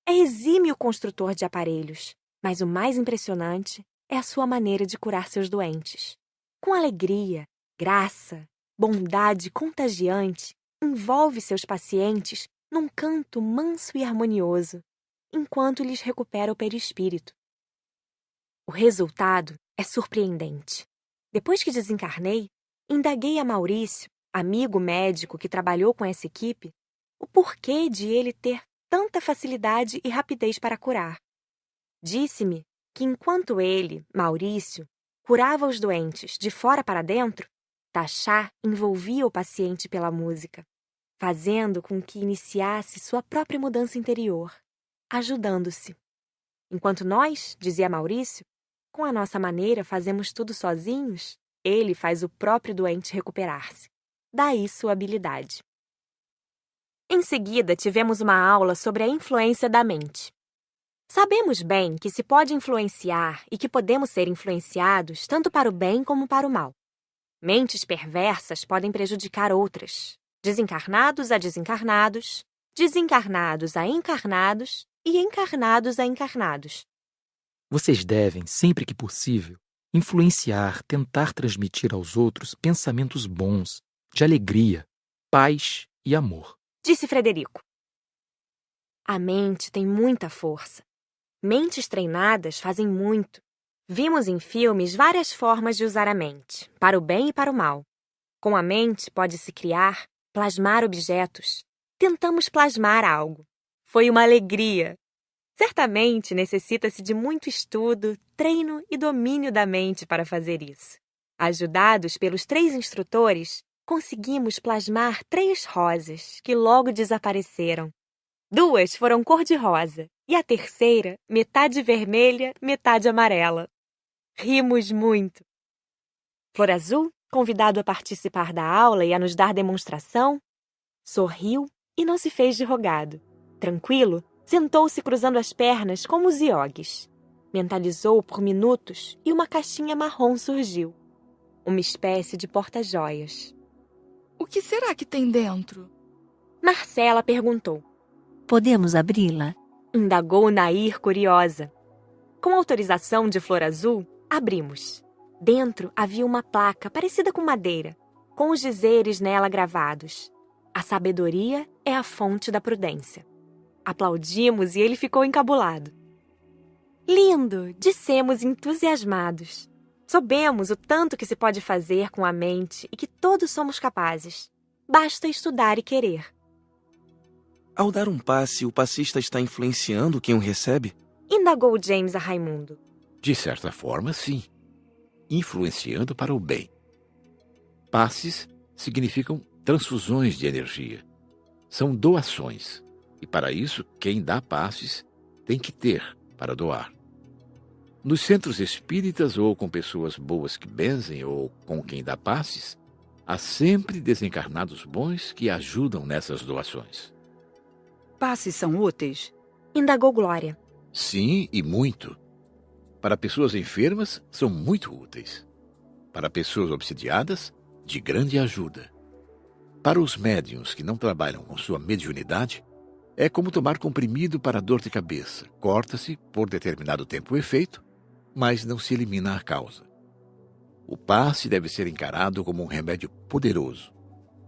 É exímio construtor de aparelhos, mas o mais impressionante é a sua maneira de curar seus doentes. Com alegria, graça, bondade contagiante, envolve seus pacientes num canto manso e harmonioso, enquanto lhes recupera o perispírito. O resultado é surpreendente. Depois que desencarnei, indaguei a Maurício, amigo médico que trabalhou com essa equipe, o porquê de ele ter tanta facilidade e rapidez para curar. Disse-me que enquanto ele, Maurício, curava os doentes de fora para dentro, Tachá envolvia o paciente pela música, fazendo com que iniciasse sua própria mudança interior, ajudando-se. Enquanto nós, dizia Maurício, com a nossa maneira fazemos tudo sozinhos, ele faz o próprio doente recuperar-se. Daí sua habilidade. Em seguida, tivemos uma aula sobre a influência da mente. Sabemos bem que se pode influenciar e que podemos ser influenciados tanto para o bem como para o mal. Mentes perversas podem prejudicar outras, desencarnados a desencarnados, desencarnados a encarnados e encarnados a encarnados. Vocês devem, sempre que possível, influenciar, tentar transmitir aos outros pensamentos bons, de alegria, paz e amor. Disse Frederico. A mente tem muita força. Mentes treinadas fazem muito. Vimos em filmes várias formas de usar a mente, para o bem e para o mal. Com a mente pode-se criar, plasmar objetos. Tentamos plasmar algo. Foi uma alegria. Certamente necessita-se de muito estudo, treino e domínio da mente para fazer isso. Ajudados pelos 3 instrutores, conseguimos plasmar 3 rosas, que logo desapareceram. 2 foram cor-de-rosa e a terceira, metade vermelha, metade amarela. Rimos muito. Flor Azul, convidado a participar da aula e a nos dar demonstração, sorriu e não se fez de rogado. Tranquilo, sentou-se cruzando as pernas como os iogues. Mentalizou por minutos e uma caixinha marrom surgiu. Uma espécie de porta-joias. O que será que tem dentro? Marcela perguntou. Podemos abri-la? Indagou Nair, curiosa. Com autorização de Flor Azul, abrimos. Dentro havia uma placa parecida com madeira, com os dizeres nela gravados. A sabedoria é a fonte da prudência. Aplaudimos e ele ficou encabulado. Lindo! Dissemos entusiasmados. Soubemos o tanto que se pode fazer com a mente e que todos somos capazes. Basta estudar e querer. Ao dar um passe, o passista está influenciando quem o recebe? Indagou James a Raimundo. De certa forma, sim. Influenciando para o bem. Passes significam transfusões de energia. São doações. E para isso, quem dá passes tem que ter para doar. Nos centros espíritas ou com pessoas boas que benzem ou com quem dá passes, há sempre desencarnados bons que ajudam nessas doações. Passes são úteis? Indagou Glória. Sim, e muito. Para pessoas enfermas, são muito úteis. Para pessoas obsidiadas, de grande ajuda. Para os médiuns que não trabalham com sua mediunidade, é como tomar comprimido para dor de cabeça. Corta-se por determinado tempo o efeito, mas não se elimina a causa. O passe deve ser encarado como um remédio poderoso.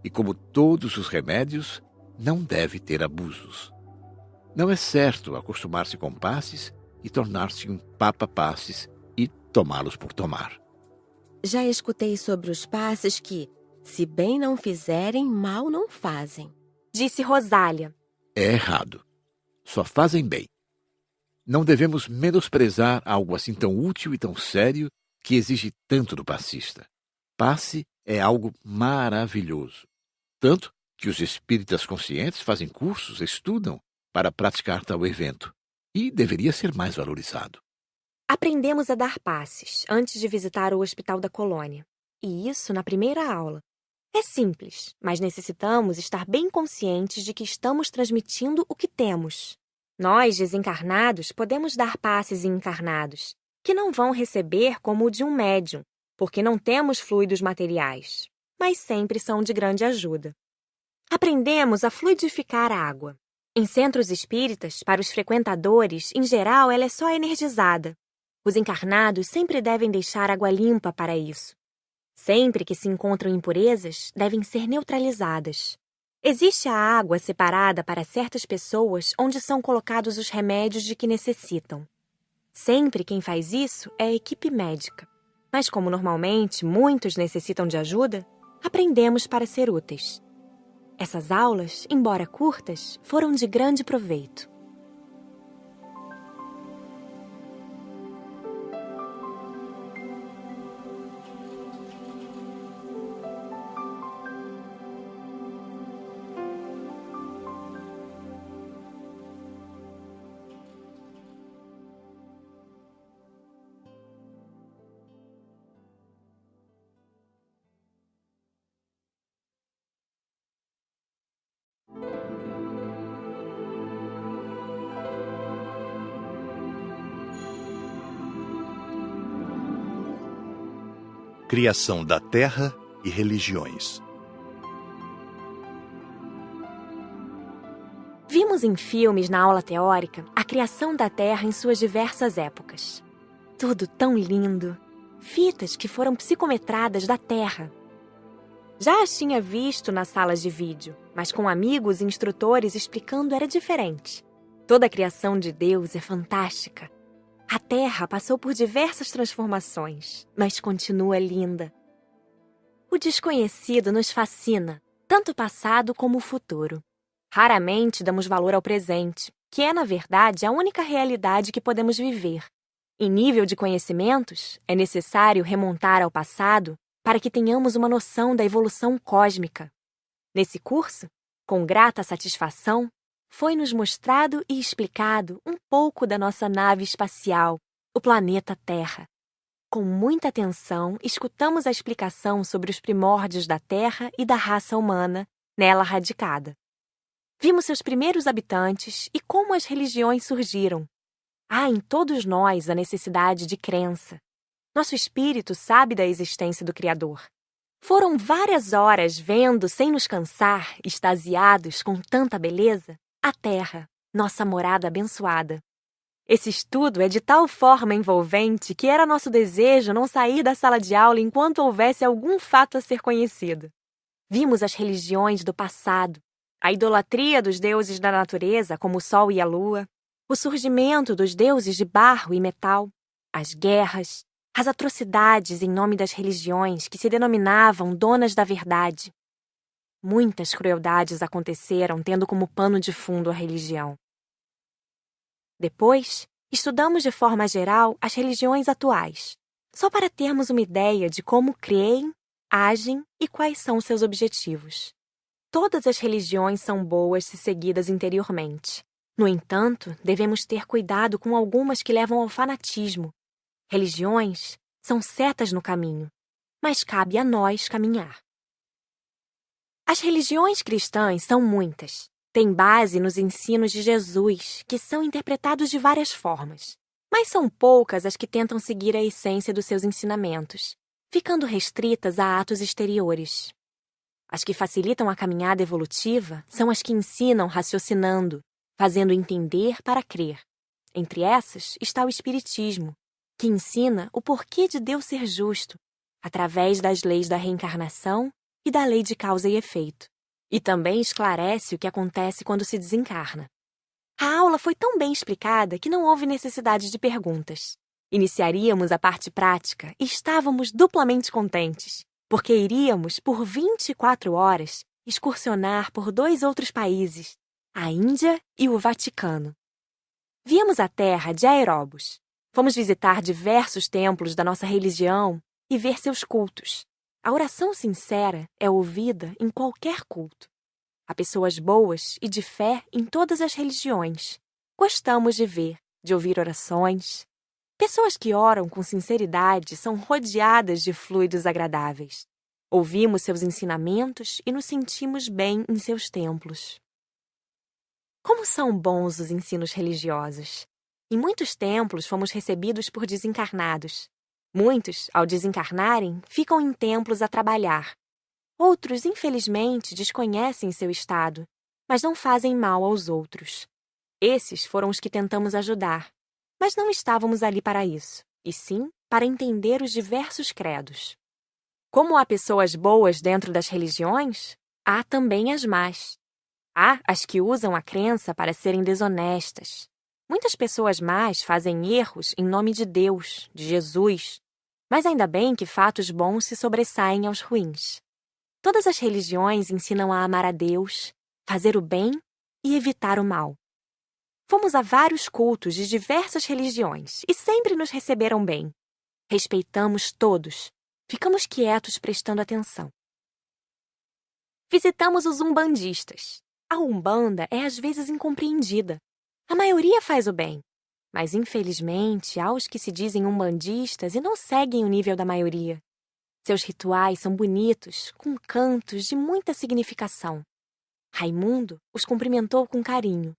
E como todos os remédios, não deve ter abusos. Não é certo acostumar-se com passes e tornar-se um papa-passes e tomá-los por tomar. Já escutei sobre os passes que, se bem não fizerem, mal não fazem. Disse Rosália. É errado. Só fazem bem. Não devemos menosprezar algo assim tão útil e tão sério que exige tanto do passista. Passe é algo maravilhoso. Tanto que os espíritas conscientes fazem cursos, estudam para praticar tal evento. E deveria ser mais valorizado. Aprendemos a dar passes antes de visitar o Hospital da Colônia. E isso na primeira aula. É simples, mas necessitamos estar bem conscientes de que estamos transmitindo o que temos. Nós, desencarnados, podemos dar passes encarnados, que não vão receber como o de um médium, porque não temos fluidos materiais, mas sempre são de grande ajuda. Aprendemos a fluidificar a água. Em centros espíritas, para os frequentadores, em geral, ela é só energizada. Os encarnados sempre devem deixar água limpa para isso. Sempre que se encontram impurezas, devem ser neutralizadas. Existe a água separada para certas pessoas onde são colocados os remédios de que necessitam. Sempre quem faz isso é a equipe médica. Mas como normalmente muitos necessitam de ajuda, aprendemos para ser úteis. Essas aulas, embora curtas, foram de grande proveito. Criação da Terra e religiões. Vimos em filmes na aula teórica a criação da Terra em suas diversas épocas. Tudo tão lindo! Fitas que foram psicometradas da Terra. Já as tinha visto nas salas de vídeo, mas com amigos e instrutores explicando era diferente. Toda a criação de Deus é fantástica. A Terra passou por diversas transformações, mas continua linda. O desconhecido nos fascina, tanto o passado como o futuro. Raramente damos valor ao presente, que é, na verdade, a única realidade que podemos viver. Em nível de conhecimentos, é necessário remontar ao passado para que tenhamos uma noção da evolução cósmica. Nesse curso, com grata satisfação, foi-nos mostrado e explicado um pouco da nossa nave espacial, o planeta Terra. Com muita atenção, escutamos a explicação sobre os primórdios da Terra e da raça humana, nela radicada. Vimos seus primeiros habitantes e como as religiões surgiram. Há em todos nós a necessidade de crença. Nosso espírito sabe da existência do Criador. Foram várias horas vendo, sem nos cansar, extasiados com tanta beleza, a Terra, nossa morada abençoada. Esse estudo é de tal forma envolvente que era nosso desejo não sair da sala de aula enquanto houvesse algum fato a ser conhecido. Vimos as religiões do passado, a idolatria dos deuses da natureza, como o Sol e a Lua, o surgimento dos deuses de barro e metal, as guerras, as atrocidades em nome das religiões que se denominavam donas da verdade. Muitas crueldades aconteceram tendo como pano de fundo a religião. Depois, estudamos de forma geral as religiões atuais, só para termos uma ideia de como creem, agem e quais são seus objetivos. Todas as religiões são boas se seguidas interiormente. No entanto, devemos ter cuidado com algumas que levam ao fanatismo. Religiões são setas no caminho, mas cabe a nós caminhar. As religiões cristãs são muitas. Têm base nos ensinos de Jesus, que são interpretados de várias formas. Mas são poucas as que tentam seguir a essência dos seus ensinamentos, ficando restritas a atos exteriores. As que facilitam a caminhada evolutiva são as que ensinam raciocinando, fazendo entender para crer. Entre essas está o Espiritismo, que ensina o porquê de Deus ser justo, através das leis da reencarnação e da lei de causa e efeito. E também esclarece o que acontece quando se desencarna. A aula foi tão bem explicada que não houve necessidade de perguntas. Iniciaríamos a parte prática e estávamos duplamente contentes, porque iríamos, por 24 horas, excursionar por 2 outros países, a Índia e o Vaticano. Viemos à Terra de aeróbus. Fomos visitar diversos templos da nossa religião e ver seus cultos. A oração sincera é ouvida em qualquer culto. Há pessoas boas e de fé em todas as religiões. Gostamos de ver, de ouvir orações. Pessoas que oram com sinceridade são rodeadas de fluidos agradáveis. Ouvimos seus ensinamentos e nos sentimos bem em seus templos. Como são bons os ensinos religiosos! Em muitos templos fomos recebidos por desencarnados. Muitos, ao desencarnarem, ficam em templos a trabalhar. Outros, infelizmente, desconhecem seu estado, mas não fazem mal aos outros. Esses foram os que tentamos ajudar, mas não estávamos ali para isso, e sim para entender os diversos credos. Como há pessoas boas dentro das religiões, Há também as más. Há as que usam a crença para serem desonestas. Muitas pessoas más fazem erros em nome de Deus, de Jesus. Mas ainda bem que fatos bons se sobressaem aos ruins. Todas as religiões ensinam a amar a Deus, fazer o bem e evitar o mal. Fomos a vários cultos de diversas religiões e sempre nos receberam bem. Respeitamos todos. Ficamos quietos prestando atenção. Visitamos os umbandistas. A Umbanda é às vezes incompreendida. A maioria faz o bem, mas infelizmente há os que se dizem umbandistas e não seguem o nível da maioria. Seus rituais são bonitos, com cantos de muita significação. Raimundo os cumprimentou com carinho.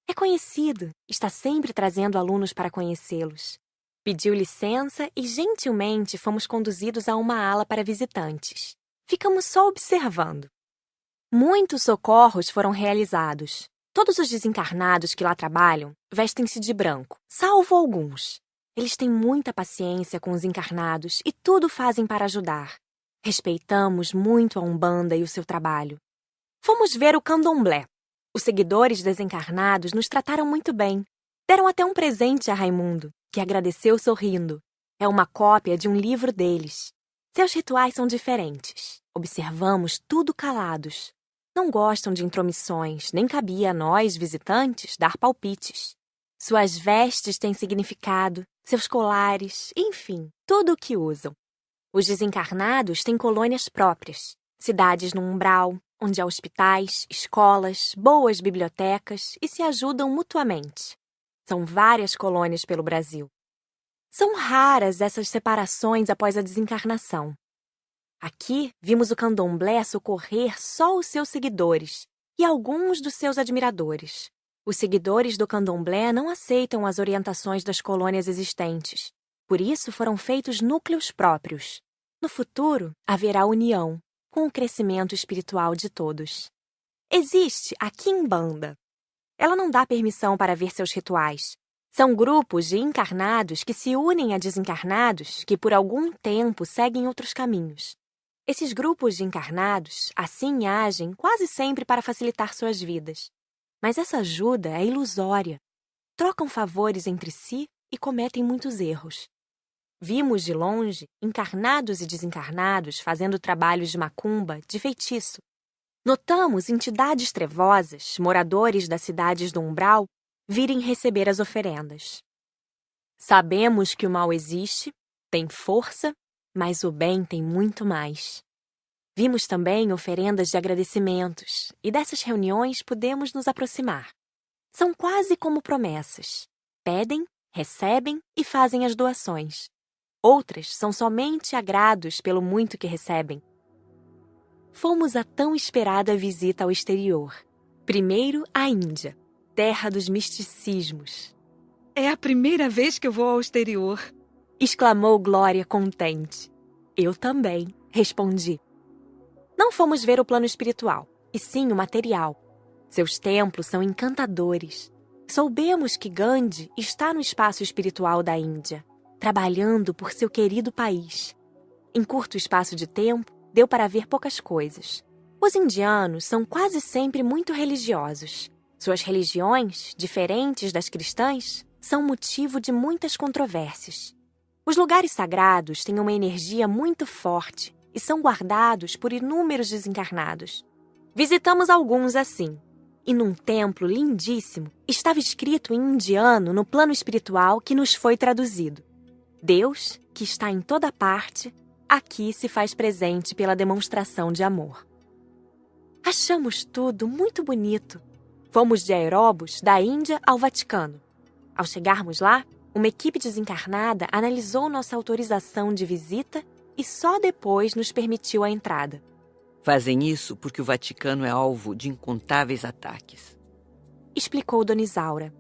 É conhecido, está sempre trazendo alunos para conhecê-los. Pediu licença e gentilmente fomos conduzidos a uma ala para visitantes. Ficamos só observando. Muitos socorros foram realizados. Todos os desencarnados que lá trabalham vestem-se de branco, salvo alguns. Eles têm muita paciência com os encarnados e tudo fazem para ajudar. Respeitamos muito a Umbanda e o seu trabalho. Fomos ver o candomblé. Os seguidores desencarnados nos trataram muito bem. Deram até um presente a Raimundo, que agradeceu sorrindo. É uma cópia de um livro deles. Seus rituais são diferentes. Observamos tudo calados. Não gostam de intromissões, nem cabia a nós, visitantes, dar palpites. Suas vestes têm significado, seus colares, enfim, tudo o que usam. Os desencarnados têm colônias próprias, cidades no umbral, onde há hospitais, escolas, boas bibliotecas e se ajudam mutuamente. São várias colônias pelo Brasil. São raras essas separações após a desencarnação. Aqui, vimos o candomblé socorrer só os seus seguidores e alguns dos seus admiradores. Os seguidores do candomblé não aceitam as orientações das colônias existentes. Por isso, foram feitos núcleos próprios. No futuro, haverá união, com o crescimento espiritual de todos. Existe a Quimbanda. Ela não dá permissão para ver seus rituais. São grupos de encarnados que se unem a desencarnados que por algum tempo seguem outros caminhos. Esses grupos de encarnados, assim, agem quase sempre para facilitar suas vidas. Mas essa ajuda é ilusória. Trocam favores entre si e cometem muitos erros. Vimos de longe encarnados e desencarnados fazendo trabalhos de macumba, de feitiço. Notamos entidades trevosas, moradores das cidades do umbral, virem receber as oferendas. Sabemos que o mal existe, tem força, mas o bem tem muito mais. Vimos também oferendas de agradecimentos, e dessas reuniões podemos nos aproximar. São quase como promessas. Pedem, recebem e fazem as doações. Outras são somente agrados pelo muito que recebem. Fomos a tão esperada visita ao exterior. Primeiro, à Índia, terra dos misticismos. É a primeira vez que eu vou ao exterior, exclamou Glória contente. Eu também, respondi. Não fomos ver o plano espiritual, e sim o material. Seus templos são encantadores. Soubemos que Gandhi está no espaço espiritual da Índia, trabalhando por seu querido país. Em curto espaço de tempo, deu para ver poucas coisas. Os indianos são quase sempre muito religiosos. Suas religiões, diferentes das cristãs, são motivo de muitas controvérsias. Os lugares sagrados têm uma energia muito forte e são guardados por inúmeros desencarnados. Visitamos alguns assim. E num templo lindíssimo, estava escrito em indiano no plano espiritual que nos foi traduzido. Deus, que está em toda parte, aqui se faz presente pela demonstração de amor. Achamos tudo muito bonito. Fomos de aeróbus da Índia ao Vaticano. Ao chegarmos lá, uma equipe desencarnada analisou nossa autorização de visita e só depois nos permitiu a entrada. Fazem isso porque o Vaticano é alvo de incontáveis ataques, explicou Dona Isaura.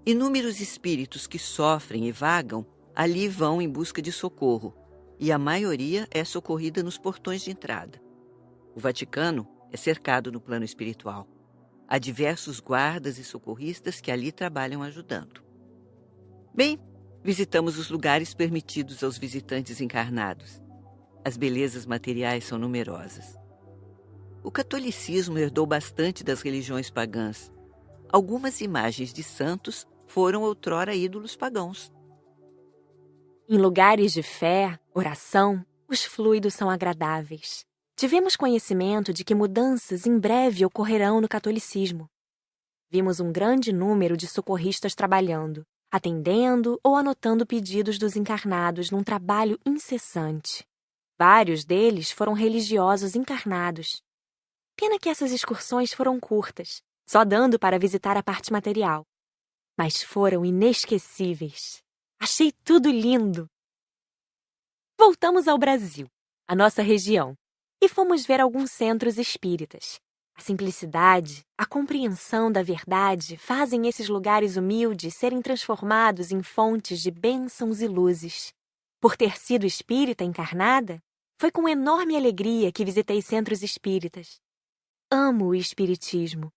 Inúmeros espíritos que sofrem e vagam ali vão em busca de socorro, e a maioria é socorrida nos portões de entrada. O Vaticano é cercado no plano espiritual. Há diversos guardas e socorristas que ali trabalham ajudando. Bem, visitamos os lugares permitidos aos visitantes encarnados. As belezas materiais são numerosas. O catolicismo herdou bastante das religiões pagãs. Algumas imagens de santos foram outrora ídolos pagãos. Em lugares de fé, oração, os fluidos são agradáveis. Tivemos conhecimento de que mudanças em breve ocorrerão no catolicismo. Vimos um grande número de socorristas trabalhando, atendendo ou anotando pedidos dos encarnados num trabalho incessante. Vários deles foram religiosos encarnados. Pena que essas excursões foram curtas, só dando para visitar a parte material. Mas foram inesquecíveis. Achei tudo lindo. Voltamos ao Brasil, a nossa região, e fomos ver alguns centros espíritas. A simplicidade, a compreensão da verdade fazem esses lugares humildes serem transformados em fontes de bênçãos e luzes. Por ter sido espírita encarnada, foi com enorme alegria que visitei centros espíritas. Amo o espiritismo.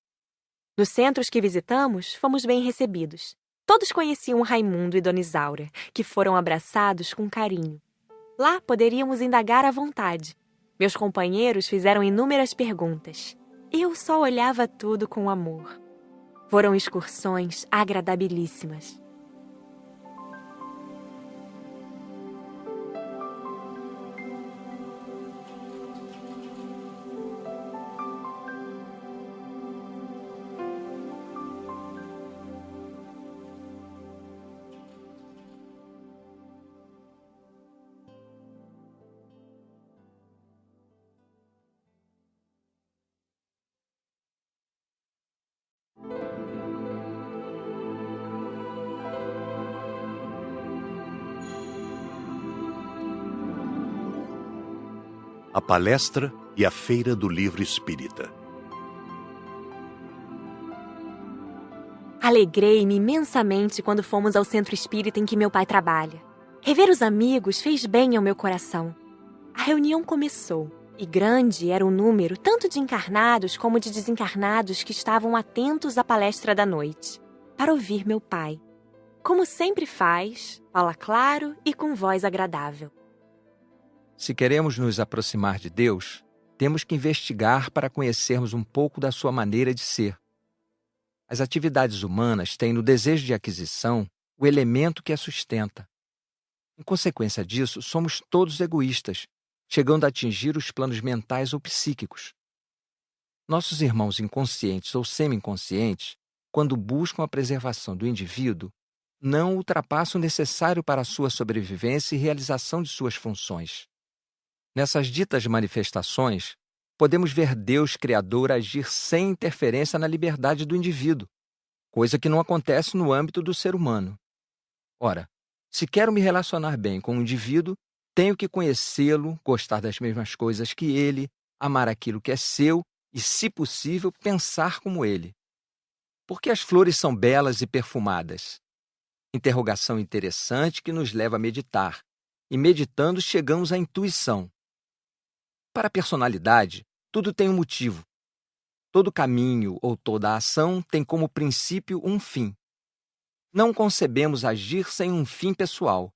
Nos centros que visitamos, fomos bem recebidos. Todos conheciam Raimundo e Dona Isaura, que foram abraçados com carinho. Lá poderíamos indagar à vontade. Meus companheiros fizeram inúmeras perguntas. Eu só olhava tudo com amor. Foram excursões agradabilíssimas. A palestra e a Feira do Livro Espírita. Alegrei-me imensamente quando fomos ao centro espírita em que meu pai trabalha. Rever os amigos fez bem ao meu coração. A reunião começou, e grande era o número tanto de encarnados como de desencarnados que estavam atentos à palestra da noite, para ouvir meu pai. Como sempre faz, fala claro e com voz agradável. Se queremos nos aproximar de Deus, temos que investigar para conhecermos um pouco da sua maneira de ser. As atividades humanas têm no desejo de aquisição o elemento que a sustenta. Em consequência disso, somos todos egoístas, chegando a atingir os planos mentais ou psíquicos. Nossos irmãos inconscientes ou semi-inconscientes, quando buscam a preservação do indivíduo, não ultrapassam o necessário para a sua sobrevivência e realização de suas funções. Nessas ditas manifestações, podemos ver Deus Criador agir sem interferência na liberdade do indivíduo, coisa que não acontece no âmbito do ser humano. Ora, se quero me relacionar bem com um indivíduo, tenho que conhecê-lo, gostar das mesmas coisas que ele, amar aquilo que é seu e, se possível, pensar como ele. Por que as flores são belas e perfumadas? Interrogação interessante que nos leva a meditar, e meditando chegamos à intuição. Para a personalidade, tudo tem um motivo. Todo caminho ou toda ação tem como princípio um fim. Não concebemos agir sem um fim pessoal.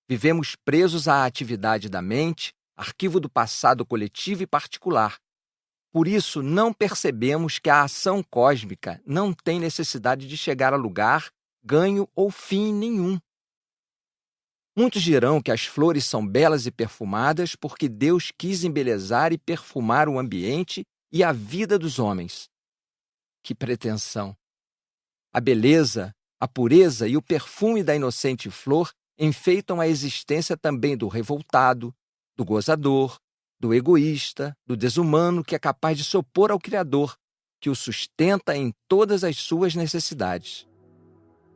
Vivemos presos à atividade da mente, arquivo do passado coletivo e particular. Por isso, não percebemos que a ação cósmica não tem necessidade de chegar a lugar, ganho ou fim nenhum. Muitos dirão que as flores são belas e perfumadas porque Deus quis embelezar e perfumar o ambiente e a vida dos homens. Que pretensão! A beleza, a pureza e o perfume da inocente flor enfeitam a existência também do revoltado, do gozador, do egoísta, do desumano que é capaz de se opor ao Criador, que o sustenta em todas as suas necessidades.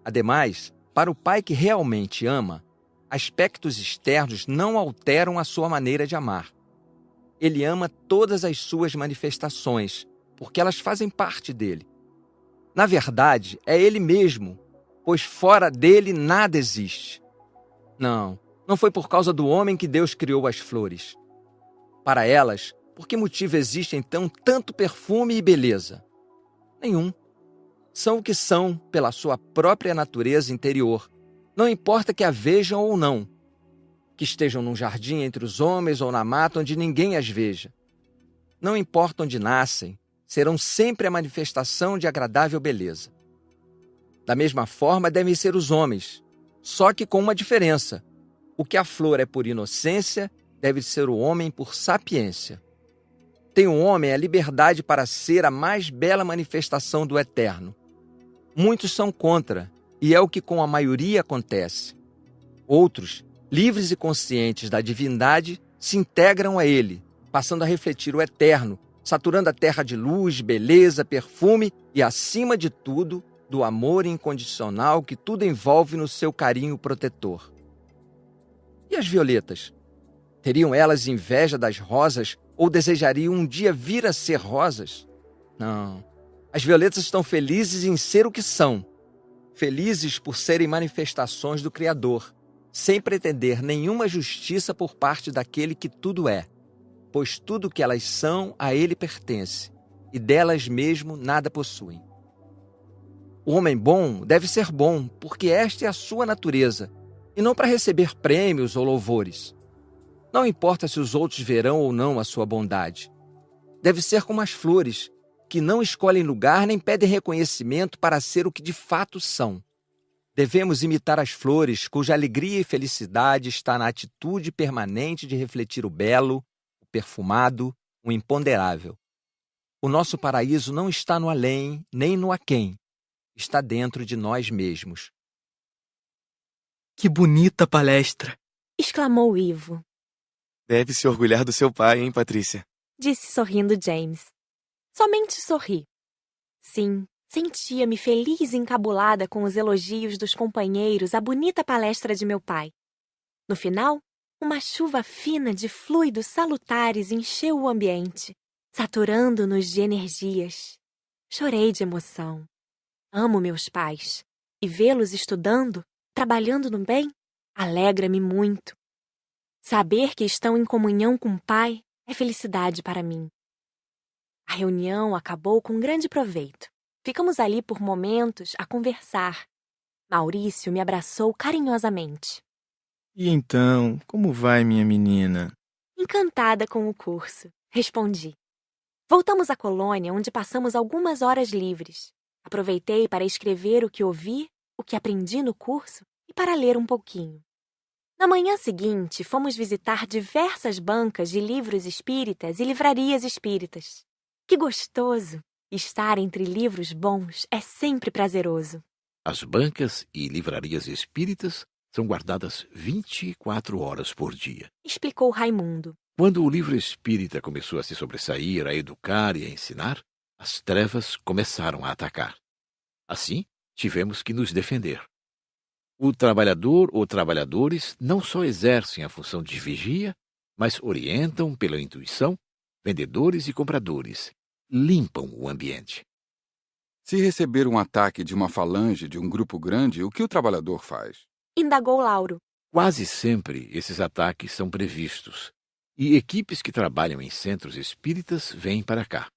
Ademais, para o pai que realmente ama, aspectos externos não alteram a sua maneira de amar. Ele ama todas as suas manifestações, porque elas fazem parte dele. Na verdade, é ele mesmo, pois fora dele nada existe. Não foi por causa do homem que Deus criou as flores. Para elas, por que motivo existe então tanto perfume e beleza? Nenhum. São o que são pela sua própria natureza interior. Não importa que a vejam ou não, que estejam num jardim entre os homens ou na mata onde ninguém as veja. não importa onde nascem, serão sempre a manifestação de agradável beleza. Da mesma forma devem ser os homens, só que com uma diferença. O que a flor é por inocência, deve ser o homem por sapiência. Tem o homem a liberdade para ser a mais bela manifestação do eterno. Muitos são contra, e é o que com a maioria acontece. Outros, livres e conscientes da divindade, se integram a ele, passando a refletir o eterno, saturando a terra de luz, beleza, perfume e, acima de tudo, do amor incondicional que tudo envolve no seu carinho protetor. E as violetas? Teriam elas inveja das rosas ou desejariam um dia vir a ser rosas? Não. As violetas estão felizes em ser o que são. Felizes por serem manifestações do Criador, sem pretender nenhuma justiça por parte daquele que tudo é, pois tudo que elas são a ele pertence, e delas mesmo nada possuem. O homem bom deve ser bom, porque esta é a sua natureza, e não para receber prêmios ou louvores. Não importa se os outros verão ou não a sua bondade. Deve ser como as flores, que não escolhem lugar nem pedem reconhecimento para ser o que de fato são. Devemos imitar as flores, cuja alegria e felicidade está na atitude permanente de refletir o belo, o perfumado, o imponderável. O nosso paraíso não está no além, nem no aquém. Está dentro de nós mesmos. Que bonita palestra! Exclamou Ivo. Deve se orgulhar do seu pai, hein, Patrícia? Disse sorrindo James. Somente sorri. Sim, sentia-me feliz e encabulada com os elogios dos companheiros à bonita palestra de meu pai. No final, uma chuva fina de fluidos salutares encheu o ambiente, saturando-nos de energias. Chorei de emoção. Amo meus pais, e vê-los estudando, trabalhando no bem, alegra-me muito. Saber que estão em comunhão com o Pai é felicidade para mim. A reunião acabou com grande proveito. Ficamos ali por momentos a conversar. Maurício me abraçou carinhosamente. E então, como vai, minha menina? Encantada com o curso, respondi. Voltamos à colônia, onde passamos algumas horas livres. Aproveitei para escrever o que ouvi, o que aprendi no curso e para ler um pouquinho. Na manhã seguinte, fomos visitar diversas bancas de livros espíritas e livrarias espíritas. Que gostoso! Estar entre livros bons é sempre prazeroso. As bancas e livrarias espíritas são guardadas 24 horas por dia, explicou Raimundo. Quando o livro espírita começou a se sobressair, a educar e a ensinar, as trevas começaram a atacar. Assim, tivemos que nos defender. O trabalhador ou trabalhadores não só exercem a função de vigia, mas orientam pela intuição vendedores e compradores, limpam o ambiente. Se receber um ataque de uma falange de um grupo grande, o que o trabalhador faz? Indagou Lauro. Quase sempre esses ataques são previstos, e equipes que trabalham em centros espíritas vêm para cá.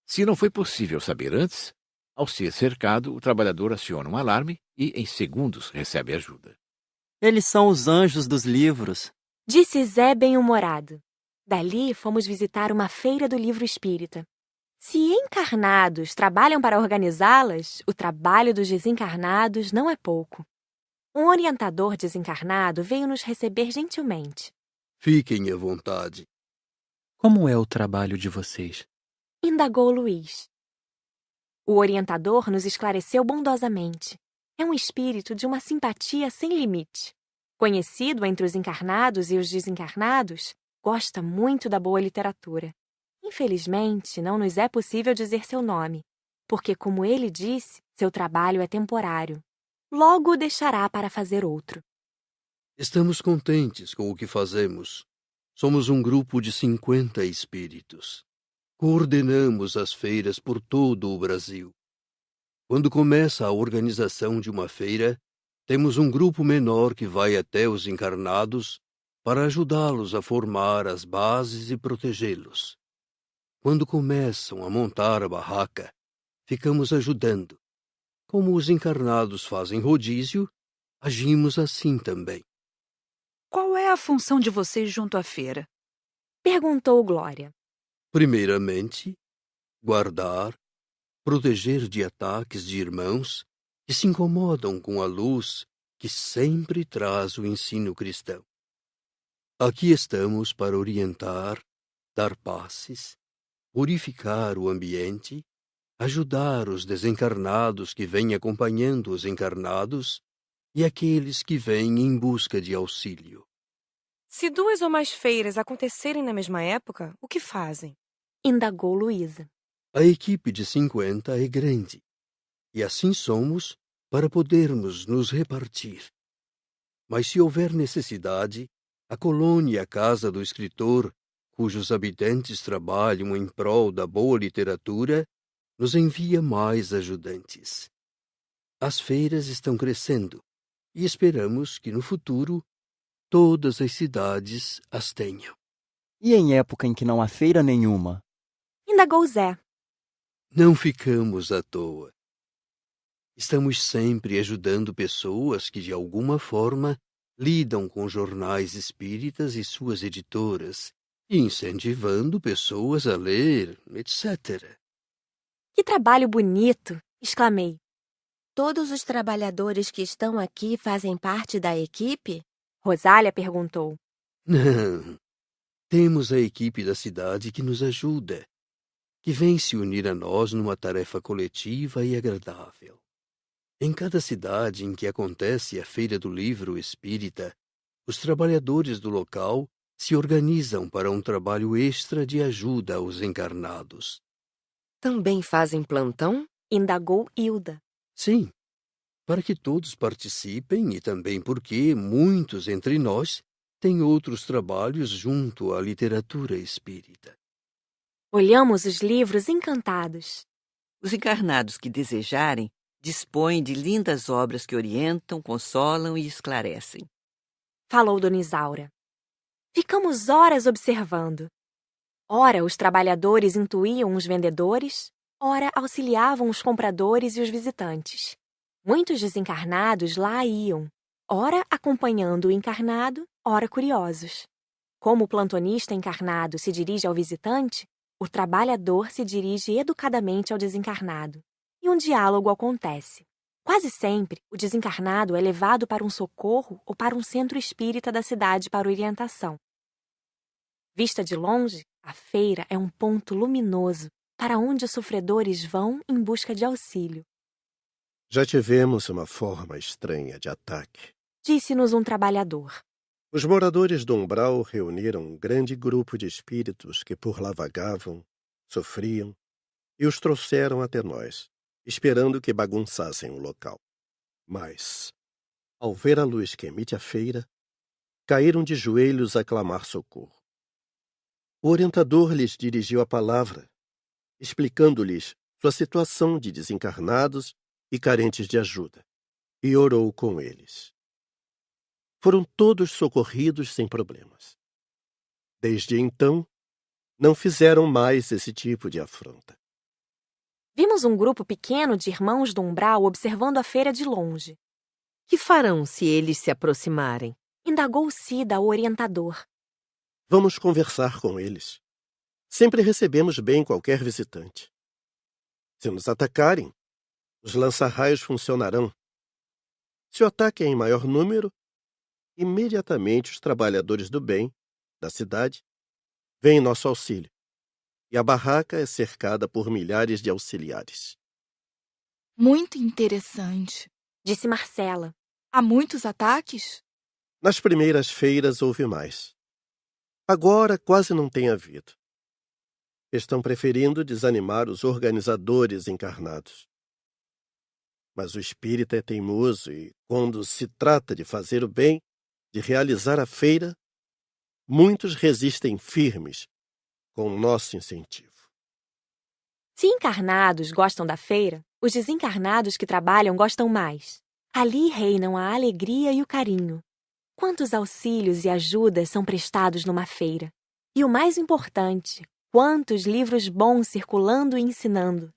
Se não foi possível saber antes, ao ser cercado, o trabalhador aciona um alarme e, em segundos, recebe ajuda. Eles são os anjos dos livros, disse Zé bem-humorado. Dali, fomos visitar uma feira do livro espírita. Se encarnados trabalham para organizá-las, o trabalho dos desencarnados não é pouco. Um orientador desencarnado veio nos receber gentilmente. Fiquem à vontade. Como é o trabalho de vocês? Indagou Luiz. O orientador nos esclareceu bondosamente. É um espírito de uma simpatia sem limite. Conhecido entre os encarnados e os desencarnados, gosta muito da boa literatura. Infelizmente, não nos é possível dizer seu nome, porque, como ele disse, seu trabalho é temporário. Logo o deixará para fazer outro. Estamos contentes com o que fazemos. Somos um grupo de 50 espíritos. Coordenamos as feiras por todo o Brasil. Quando começa a organização de uma feira, temos um grupo menor que vai até os encarnados para ajudá-los a formar as bases e protegê-los. Quando começam a montar a barraca, ficamos ajudando. Como os encarnados fazem rodízio, agimos assim também. Qual é a função de vocês junto à feira? Perguntou Glória. Primeiramente, guardar, proteger de ataques de irmãos que se incomodam com a luz que sempre traz o ensino cristão. Aqui estamos para orientar, dar passes, purificar o ambiente, ajudar os desencarnados que vêm acompanhando os encarnados e aqueles que vêm em busca de auxílio. Se 2 ou mais feiras acontecerem na mesma época, o que fazem? Indagou Luísa. A equipe de 50 é grande, e assim somos para podermos nos repartir. Mas se houver necessidade, a colônia e a casa do escritor, cujos habitantes trabalham em prol da boa literatura, nos envia mais ajudantes. As feiras estão crescendo e esperamos que no futuro todas as cidades as tenham. E em época em que não há feira nenhuma? Indagou Zé. Não ficamos à toa. Estamos sempre ajudando pessoas que, de alguma forma, lidam com jornais espíritas e suas editoras, e incentivando pessoas a ler, etc. Que trabalho bonito! Exclamei. Todos os trabalhadores que estão aqui fazem parte da equipe? Rosália perguntou. Não. Temos a equipe da cidade que nos ajuda, que vem se unir a nós numa tarefa coletiva e agradável. Em cada cidade em que acontece a Feira do Livro Espírita, os trabalhadores do local se organizam para um trabalho extra de ajuda aos encarnados. Também fazem plantão? Indagou Hilda. Sim, para que todos participem e também porque muitos entre nós têm outros trabalhos junto à literatura espírita. Olhamos os livros encantados. Os encarnados que desejarem dispõem de lindas obras que orientam, consolam e esclarecem. Falou Dona Isaura. Ficamos horas observando. Ora, os trabalhadores intuíam os vendedores, ora auxiliavam os compradores e os visitantes. Muitos desencarnados lá iam, ora acompanhando o encarnado, ora curiosos. Como o plantonista encarnado se dirige ao visitante, o trabalhador se dirige educadamente ao desencarnado. E um diálogo acontece. Quase sempre, o desencarnado é levado para um socorro ou para um centro espírita da cidade para orientação. Vista de longe, a feira é um ponto luminoso para onde os sofredores vão em busca de auxílio. Já tivemos uma forma estranha de ataque, disse-nos um trabalhador. Os moradores do umbral reuniram um grande grupo de espíritos que por lá vagavam, sofriam, e os trouxeram até nós, esperando que bagunçassem o local. Mas, ao ver a luz que emite a feira, caíram de joelhos a clamar socorro. O orientador lhes dirigiu a palavra, explicando-lhes sua situação de desencarnados e carentes de ajuda, e orou com eles. Foram todos socorridos sem problemas. Desde então, não fizeram mais esse tipo de afronta. Vimos um grupo pequeno de irmãos do umbral observando a feira de longe. Que farão se eles se aproximarem? Indagou Cida, o orientador. Vamos conversar com eles. Sempre recebemos bem qualquer visitante. Se nos atacarem, os lança-raios funcionarão. Se o ataque é em maior número, imediatamente os trabalhadores do bem, da cidade, vêm em nosso auxílio. E a barraca é cercada por milhares de auxiliares. Muito interessante, disse Marcela. Há muitos ataques? Nas primeiras feiras houve mais. Agora quase não tem havido. Estão preferindo desanimar os organizadores encarnados. Mas o espírita é teimoso e, quando se trata de fazer o bem, de realizar a feira, muitos resistem firmes com o nosso incentivo. Se encarnados gostam da feira, os desencarnados que trabalham gostam mais. Ali reinam a alegria e o carinho. Quantos auxílios e ajudas são prestados numa feira? E o mais importante, quantos livros bons circulando e ensinando.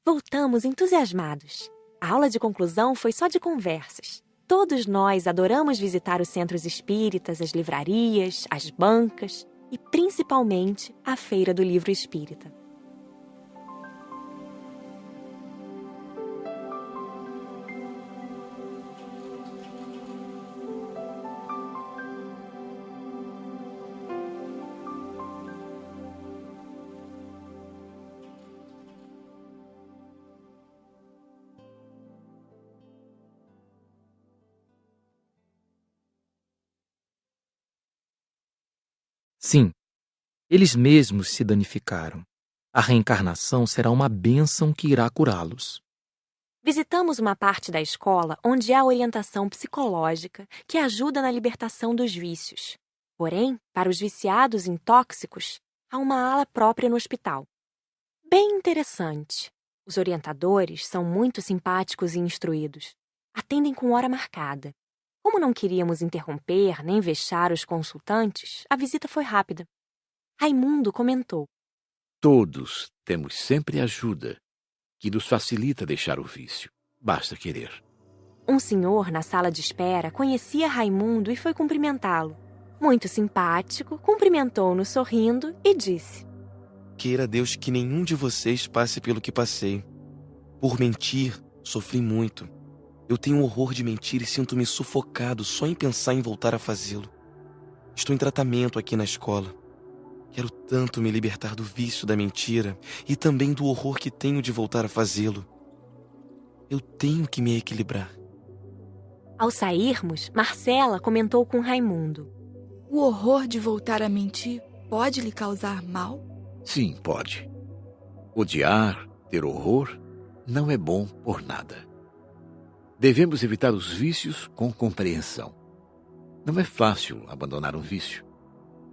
Voltamos entusiasmados. A aula de conclusão foi só de conversas. Todos nós adoramos visitar os centros espíritas, as livrarias, as bancas, e principalmente a Feira do Livro Espírita. Sim, eles mesmos se danificaram. A reencarnação será uma bênção que irá curá-los. Visitamos uma parte da escola onde há orientação psicológica que ajuda na libertação dos vícios. Porém, para os viciados em tóxicos, há uma ala própria no hospital. Bem interessante. Os orientadores são muito simpáticos e instruídos. Atendem com hora marcada. Como não queríamos interromper nem vexar os consultantes, a visita foi rápida. Raimundo comentou: Todos temos sempre ajuda que nos facilita deixar o vício. Basta querer. Um senhor na sala de espera conhecia Raimundo e foi cumprimentá-lo. Muito simpático, cumprimentou-no sorrindo e disse: Queira Deus que nenhum de vocês passe pelo que passei. Por mentir, sofri muito. Eu tenho horror de mentir e sinto-me sufocado só em pensar em voltar a fazê-lo. Estou em tratamento aqui na escola. Quero tanto me libertar do vício da mentira e também do horror que tenho de voltar a fazê-lo. Eu tenho que me equilibrar. Ao sairmos, Marcela comentou com Raimundo: O horror de voltar a mentir pode lhe causar mal? Sim, pode. Odiar, ter horror, não é bom por nada. Devemos evitar os vícios com compreensão. Não é fácil abandonar um vício.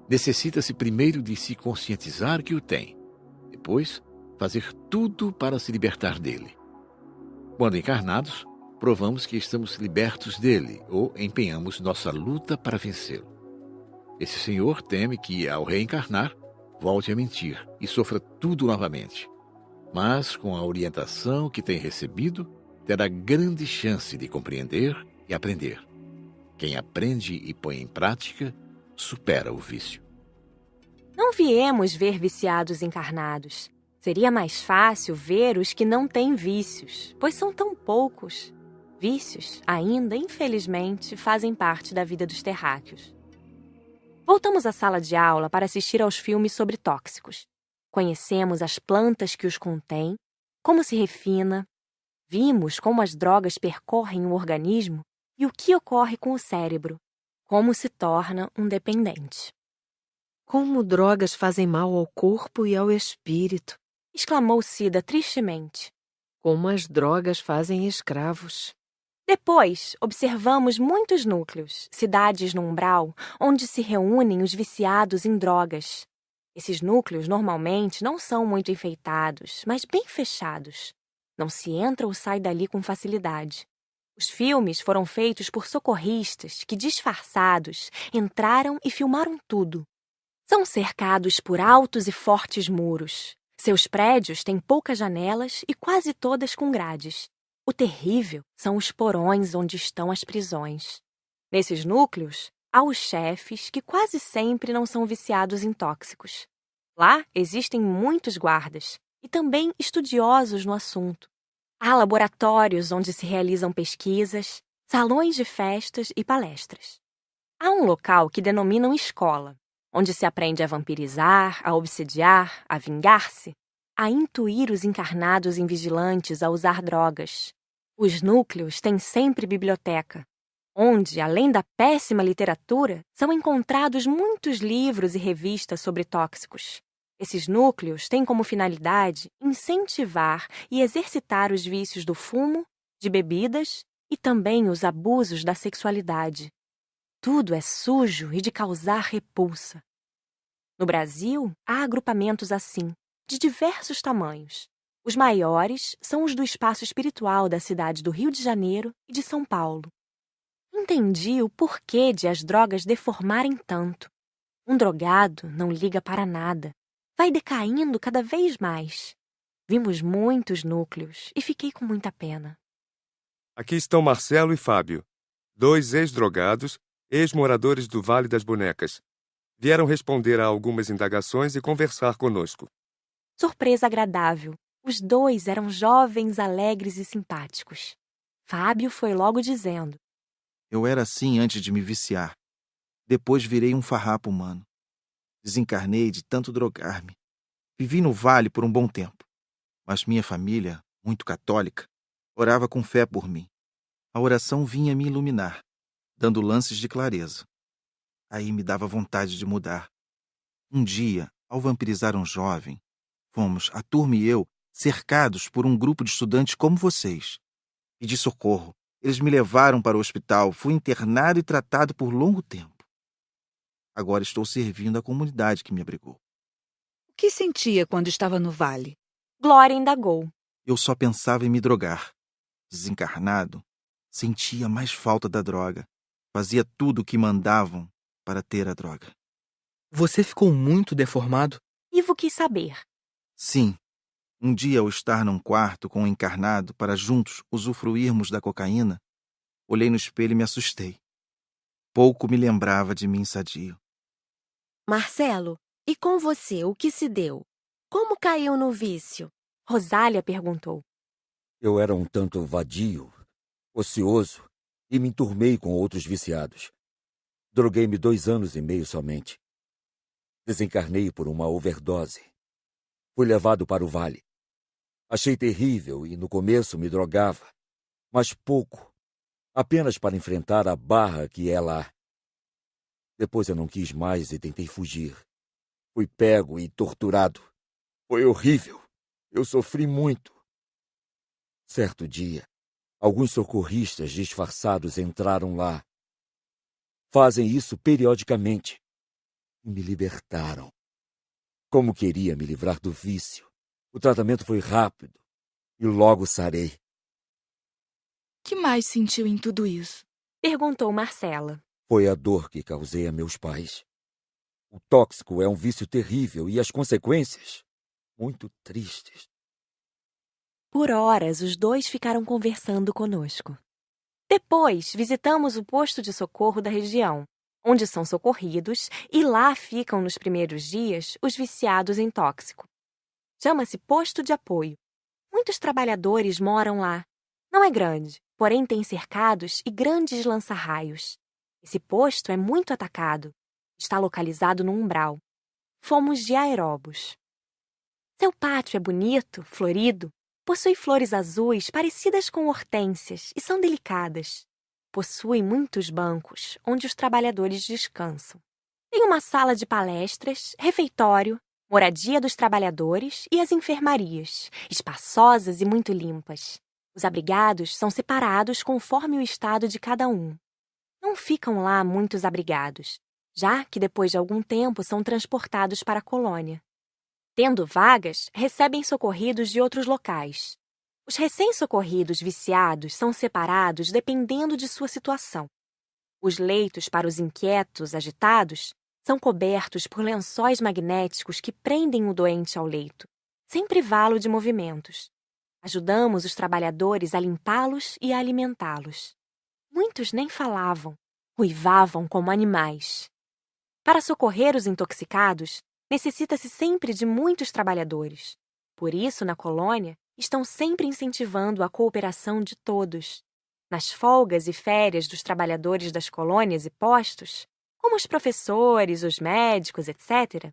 Necessita-se primeiro de se conscientizar que o tem. Depois, fazer tudo para se libertar dele. Quando encarnados, provamos que estamos libertos dele ou empenhamos nossa luta para vencê-lo. Esse senhor teme que, ao reencarnar, volte a mentir e sofra tudo novamente. Mas, com a orientação que tem recebido, terá grande chance de compreender e aprender. Quem aprende e põe em prática, supera o vício. Não viemos ver viciados encarnados. Seria mais fácil ver os que não têm vícios, pois são tão poucos. Vícios, ainda, infelizmente, fazem parte da vida dos terráqueos. Voltamos à sala de aula para assistir aos filmes sobre tóxicos. Conhecemos as plantas que os contêm, como se refina. Vimos como as drogas percorrem o organismo e o que ocorre com o cérebro, como se torna um dependente. Como drogas fazem mal ao corpo e ao espírito, exclamou Cida tristemente. Como as drogas fazem escravos. Depois, observamos muitos núcleos, cidades no umbral, onde se reúnem os viciados em drogas. Esses núcleos normalmente não são muito enfeitados, mas bem fechados. Não se entra ou sai dali com facilidade. Os filmes foram feitos por socorristas que, disfarçados, entraram e filmaram tudo. São cercados por altos e fortes muros. Seus prédios têm poucas janelas e quase todas com grades. O terrível são os porões onde estão as prisões. Nesses núcleos, há os chefes que quase sempre não são viciados em tóxicos. Lá existem muitos guardas e também estudiosos no assunto. Há laboratórios onde se realizam pesquisas, salões de festas e palestras. Há um local que denominam escola, onde se aprende a vampirizar, a obsediar, a vingar-se, a intuir os encarnados invigilantes a usar drogas. Os núcleos têm sempre biblioteca, onde, além da péssima literatura, são encontrados muitos livros e revistas sobre tóxicos. Esses núcleos têm como finalidade incentivar e exercitar os vícios do fumo, de bebidas e também os abusos da sexualidade. Tudo é sujo e de causar repulsa. No Brasil, há agrupamentos assim, de diversos tamanhos. Os maiores são os do espaço espiritual da cidade do Rio de Janeiro e de São Paulo. Entendi o porquê de as drogas deformarem tanto. Um drogado não liga para nada. Vai decaindo cada vez mais. Vimos muitos núcleos e fiquei com muita pena. Aqui estão Marcelo e Fábio, 2 ex-drogados, ex-moradores do Vale das Bonecas. Vieram responder a algumas indagações e conversar conosco. Surpresa agradável. Os dois eram jovens, alegres e simpáticos. Fábio foi logo dizendo: Eu era assim antes de me viciar. Depois virei um farrapo humano. Desencarnei de tanto drogar-me. Vivi no vale por um bom tempo. Mas minha família, muito católica, orava com fé por mim. A oração vinha me iluminar, dando lances de clareza. Aí me dava vontade de mudar. Um dia, ao vampirizar um jovem, fomos, a turma e eu, cercados por um grupo de estudantes como vocês. Pedi socorro. Eles me levaram para o hospital. Fui internado e tratado por longo tempo. Agora estou servindo a comunidade que me abrigou. O que sentia quando estava no vale? Glória indagou. Eu só pensava em me drogar. Desencarnado, sentia mais falta da droga. Fazia tudo o que mandavam para ter a droga. Você ficou muito deformado? Ivo quis saber. Sim. Um dia, ao estar num quarto com o encarnado para juntos usufruirmos da cocaína, olhei no espelho e me assustei. Pouco me lembrava de mim sadio. Marcelo, e com você, o que se deu? Como caiu no vício? Rosália perguntou. Eu era um tanto vadio, ocioso e me enturmei com outros viciados. Droguei-me 2 anos e meio somente. Desencarnei por uma overdose. Fui levado para o vale. Achei terrível e no começo me drogava, mas pouco, apenas para enfrentar a barra que é lá. Depois eu não quis mais e tentei fugir. Fui pego e torturado. Foi horrível. Eu sofri muito. Certo dia, alguns socorristas disfarçados entraram lá. Fazem isso periodicamente. E me libertaram. Como queria me livrar do vício. O tratamento foi rápido e logo sarei. Que mais sentiu em tudo isso? Perguntou Marcela. Foi a dor que causei a meus pais. O tóxico é um vício terrível e as consequências, muito tristes. Por horas, os dois ficaram conversando conosco. Depois, visitamos o posto de socorro da região, onde são socorridos e lá ficam nos primeiros dias os viciados em tóxico. Chama-se Posto de Apoio. Muitos trabalhadores moram lá. Não é grande, porém tem cercados e grandes lança-raios. Esse posto é muito atacado. Está localizado no umbral. Fomos de aeróbus. Seu pátio é bonito, florido. Possui flores azuis parecidas com hortênsias e são delicadas. Possui muitos bancos, onde os trabalhadores descansam. Tem uma sala de palestras, refeitório, moradia dos trabalhadores e as enfermarias, espaçosas e muito limpas. Os abrigados são separados conforme o estado de cada um. Não ficam lá muitos abrigados, já que depois de algum tempo são transportados para a colônia. Tendo vagas, recebem socorridos de outros locais. Os recém-socorridos viciados são separados dependendo de sua situação. Os leitos para os inquietos, agitados, são cobertos por lençóis magnéticos que prendem o doente ao leito, sem privá-lo de movimentos. Ajudamos os trabalhadores a limpá-los e a alimentá-los. Muitos nem falavam, uivavam como animais. Para socorrer os intoxicados, necessita-se sempre de muitos trabalhadores. Por isso, na colônia, estão sempre incentivando a cooperação de todos. Nas folgas e férias dos trabalhadores das colônias e postos, como os professores, os médicos, etc.,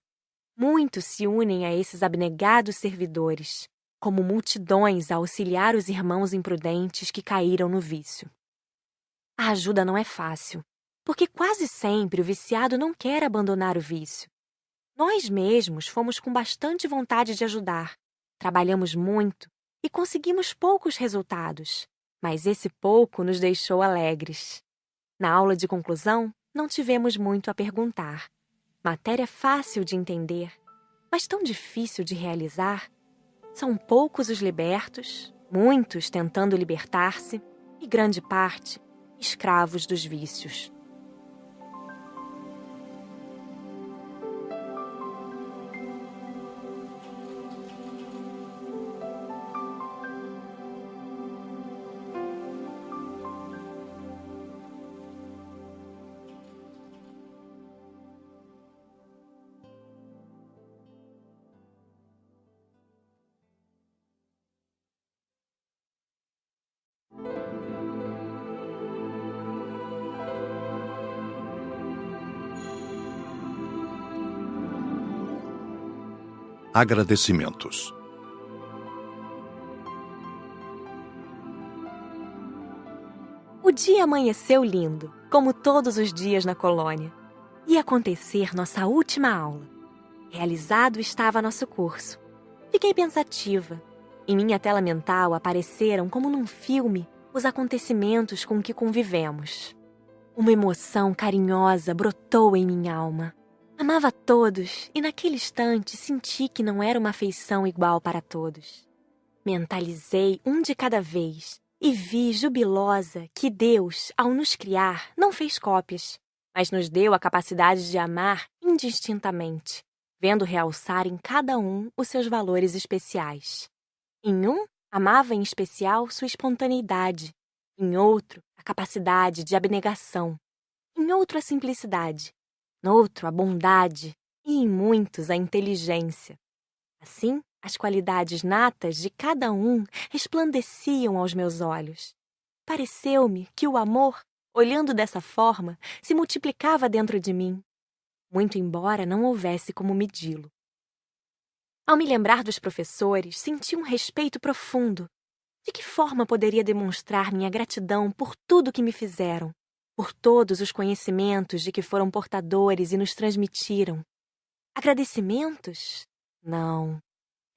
muitos se unem a esses abnegados servidores, como multidões a auxiliar os irmãos imprudentes que caíram no vício. A ajuda não é fácil, porque quase sempre o viciado não quer abandonar o vício. Nós mesmos fomos com bastante vontade de ajudar, trabalhamos muito e conseguimos poucos resultados, mas esse pouco nos deixou alegres. Na aula de conclusão, não tivemos muito a perguntar. Matéria fácil de entender, mas tão difícil de realizar. São poucos os libertos, muitos tentando libertar-se e grande parte escravos dos vícios. Agradecimentos. O dia amanheceu lindo, como todos os dias na colônia. Ia acontecer nossa última aula. Realizado estava nosso curso. Fiquei pensativa. Em minha tela mental apareceram, como num filme, os acontecimentos com que convivemos. Uma emoção carinhosa brotou em minha alma. Amava a todos e naquele instante senti que não era uma afeição igual para todos. Mentalizei um de cada vez e vi jubilosa que Deus, ao nos criar, não fez cópias, mas nos deu a capacidade de amar indistintamente, vendo realçar em cada um os seus valores especiais. Em um, amava em especial sua espontaneidade, em outro, a capacidade de abnegação, em outro, a simplicidade, noutro, a bondade e em muitos, a inteligência. Assim, as qualidades natas de cada um resplandeciam aos meus olhos. Pareceu-me que o amor, olhando dessa forma, se multiplicava dentro de mim, muito embora não houvesse como medi-lo. Ao me lembrar dos professores, senti um respeito profundo. De que forma poderia demonstrar minha gratidão por tudo que me fizeram, por todos os conhecimentos de que foram portadores e nos transmitiram? Agradecimentos? Não.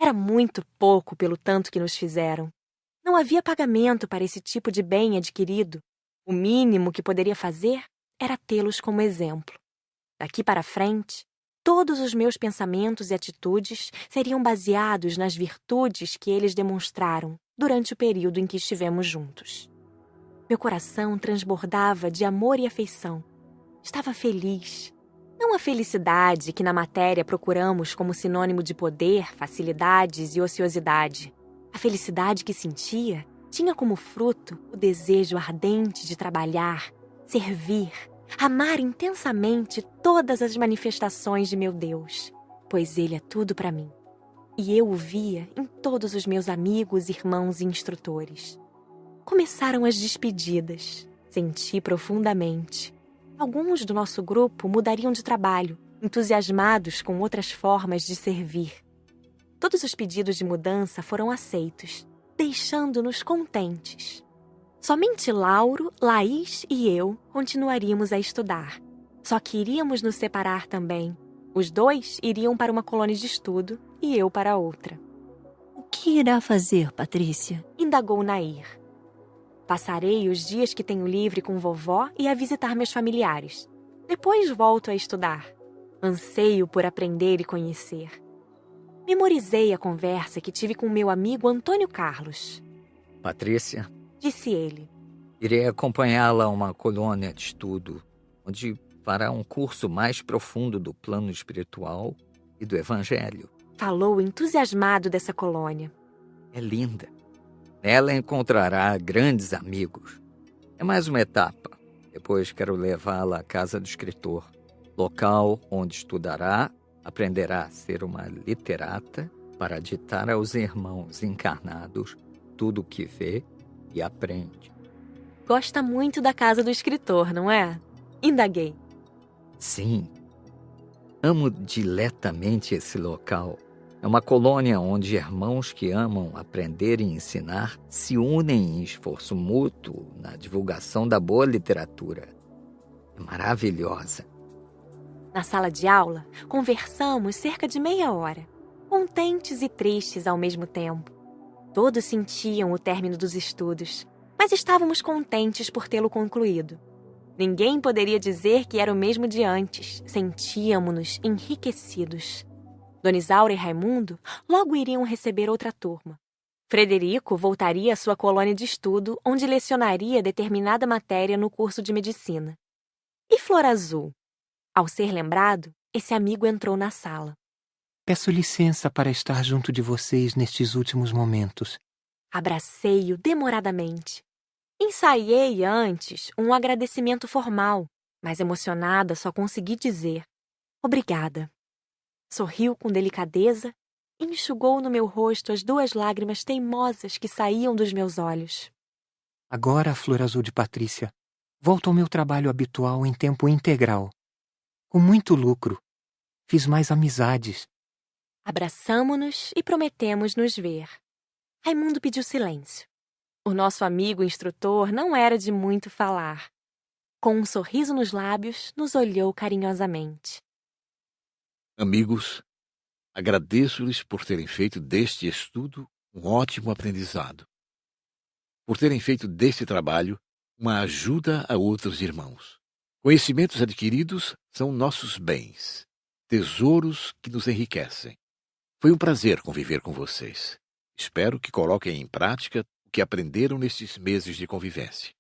Era muito pouco pelo tanto que nos fizeram. Não havia pagamento para esse tipo de bem adquirido. O mínimo que poderia fazer era tê-los como exemplo. Daqui para frente, todos os meus pensamentos e atitudes seriam baseados nas virtudes que eles demonstraram durante o período em que estivemos juntos. Meu coração transbordava de amor e afeição. Estava feliz. Não a felicidade que na matéria procuramos como sinônimo de poder, facilidades e ociosidade. A felicidade que sentia tinha como fruto o desejo ardente de trabalhar, servir, amar intensamente todas as manifestações de meu Deus, pois Ele é tudo para mim. E eu o via em todos os meus amigos, irmãos e instrutores. Começaram as despedidas. Senti profundamente. Alguns do nosso grupo mudariam de trabalho, entusiasmados com outras formas de servir. Todos os pedidos de mudança foram aceitos, deixando-nos contentes. Somente Lauro, Laís e eu continuaríamos a estudar. Só que iríamos nos separar também. Os dois iriam para uma colônia de estudo e eu para outra. O que irá fazer, Patrícia? Indagou Nair. Passarei os dias que tenho livre com vovó e a visitar meus familiares. Depois volto a estudar. Anseio por aprender e conhecer. Memorizei a conversa que tive com meu amigo Antônio Carlos. Patrícia, disse ele. irei acompanhá-la a uma colônia de estudo, onde fará um curso mais profundo do plano espiritual e do Evangelho. Falou entusiasmado dessa colônia. É linda. Nela encontrará grandes amigos. É mais uma etapa. Depois quero levá-la à casa do escritor, local onde estudará, aprenderá a ser uma literata para ditar aos irmãos encarnados tudo o que vê e aprende. Gosta muito da casa do escritor, não é? Indaguei. Sim. Amo diletamente esse local. É uma colônia onde irmãos que amam aprender e ensinar se unem em esforço mútuo na divulgação da boa literatura. É maravilhosa. Na sala de aula, conversamos cerca de meia hora, contentes e tristes ao mesmo tempo. Todos sentiam o término dos estudos, mas estávamos contentes por tê-lo concluído. Ninguém poderia dizer que era o mesmo de antes. Sentíamos-nos enriquecidos. Dona Isaura e Raimundo logo iriam receber outra turma. Frederico voltaria à sua colônia de estudo, onde lecionaria determinada matéria no curso de medicina. E Flor Azul? Ao ser lembrado, esse amigo entrou na sala. Peço licença para estar junto de vocês nestes últimos momentos. Abracei-o demoradamente. Ensaiei antes um agradecimento formal, mas emocionada só consegui dizer obrigada. Sorriu com delicadeza e enxugou no meu rosto as 2 lágrimas teimosas que saíam dos meus olhos. Agora, Flor Azul de Patrícia, volto ao meu trabalho habitual em tempo integral. Com muito lucro. Fiz mais amizades. Abraçamo-nos e prometemos nos ver. Raimundo pediu silêncio. O nosso amigo instrutor não era de muito falar. Com um sorriso nos lábios, nos olhou carinhosamente. Amigos, agradeço-lhes por terem feito deste estudo um ótimo aprendizado, por terem feito deste trabalho uma ajuda a outros irmãos. Conhecimentos adquiridos são nossos bens, tesouros que nos enriquecem. Foi um prazer conviver com vocês. Espero que coloquem em prática o que aprenderam nestes meses de convivência.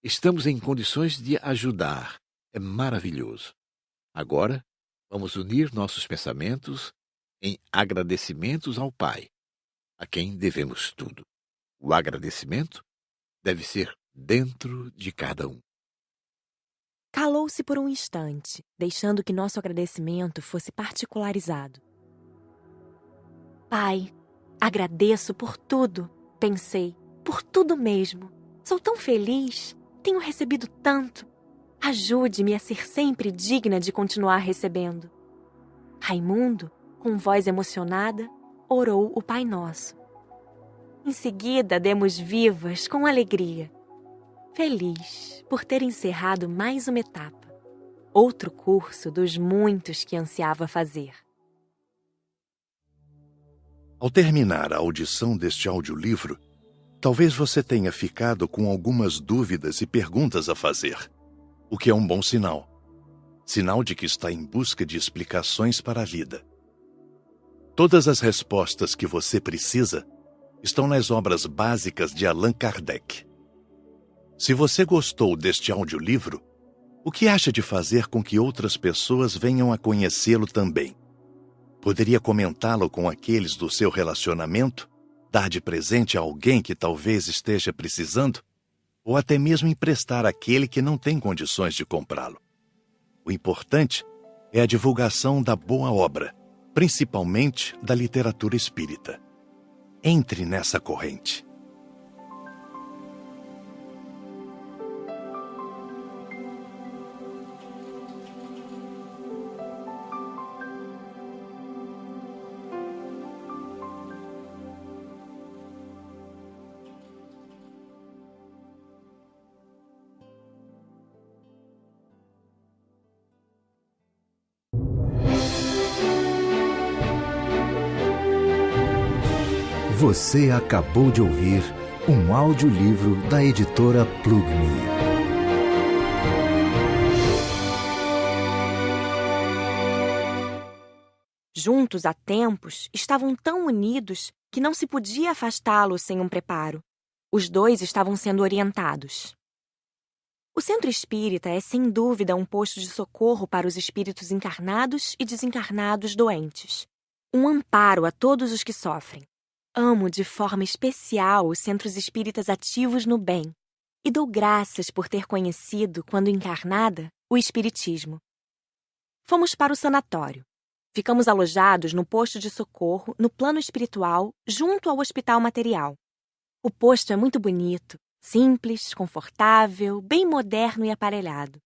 Estamos em condições de ajudar. É maravilhoso. Agora, vamos unir nossos pensamentos em agradecimentos ao Pai, a quem devemos tudo. O agradecimento deve ser dentro de cada um. Calou-se por um instante, deixando que nosso agradecimento fosse particularizado. Pai, agradeço por tudo, pensei, por tudo mesmo. Sou tão feliz, tenho recebido tanto. Ajude-me a ser sempre digna de continuar recebendo. Raimundo, com voz emocionada, orou o Pai Nosso. Em seguida, demos vivas com alegria. Feliz por ter encerrado mais uma etapa, outro curso dos muitos que ansiava fazer. Ao terminar a audição deste audiolivro, talvez você tenha ficado com algumas dúvidas e perguntas a fazer, o que é um bom sinal. Sinal de que está em busca de explicações para a vida. Todas as respostas que você precisa estão nas obras básicas de Allan Kardec. Se você gostou deste audiolivro, o que acha de fazer com que outras pessoas venham a conhecê-lo também? Poderia comentá-lo com aqueles do seu relacionamento, dar de presente a alguém que talvez esteja precisando, ou até mesmo emprestar àquele que não tem condições de comprá-lo. O importante é a divulgação da boa obra, principalmente da literatura espírita. Entre nessa corrente. Você acabou de ouvir um audiolivro da editora Plugme. Juntos há tempos, estavam tão unidos que não se podia afastá-los sem um preparo. Os dois estavam sendo orientados. O Centro Espírita é, sem dúvida, um posto de socorro para os espíritos encarnados e desencarnados doentes. Um amparo a todos os que sofrem. Amo de forma especial os centros espíritas ativos no bem e dou graças por ter conhecido, quando encarnada, o Espiritismo. Fomos para o sanatório. Ficamos alojados no posto de socorro, no plano espiritual, junto ao hospital material. O posto é muito bonito, simples, confortável, bem moderno e aparelhado.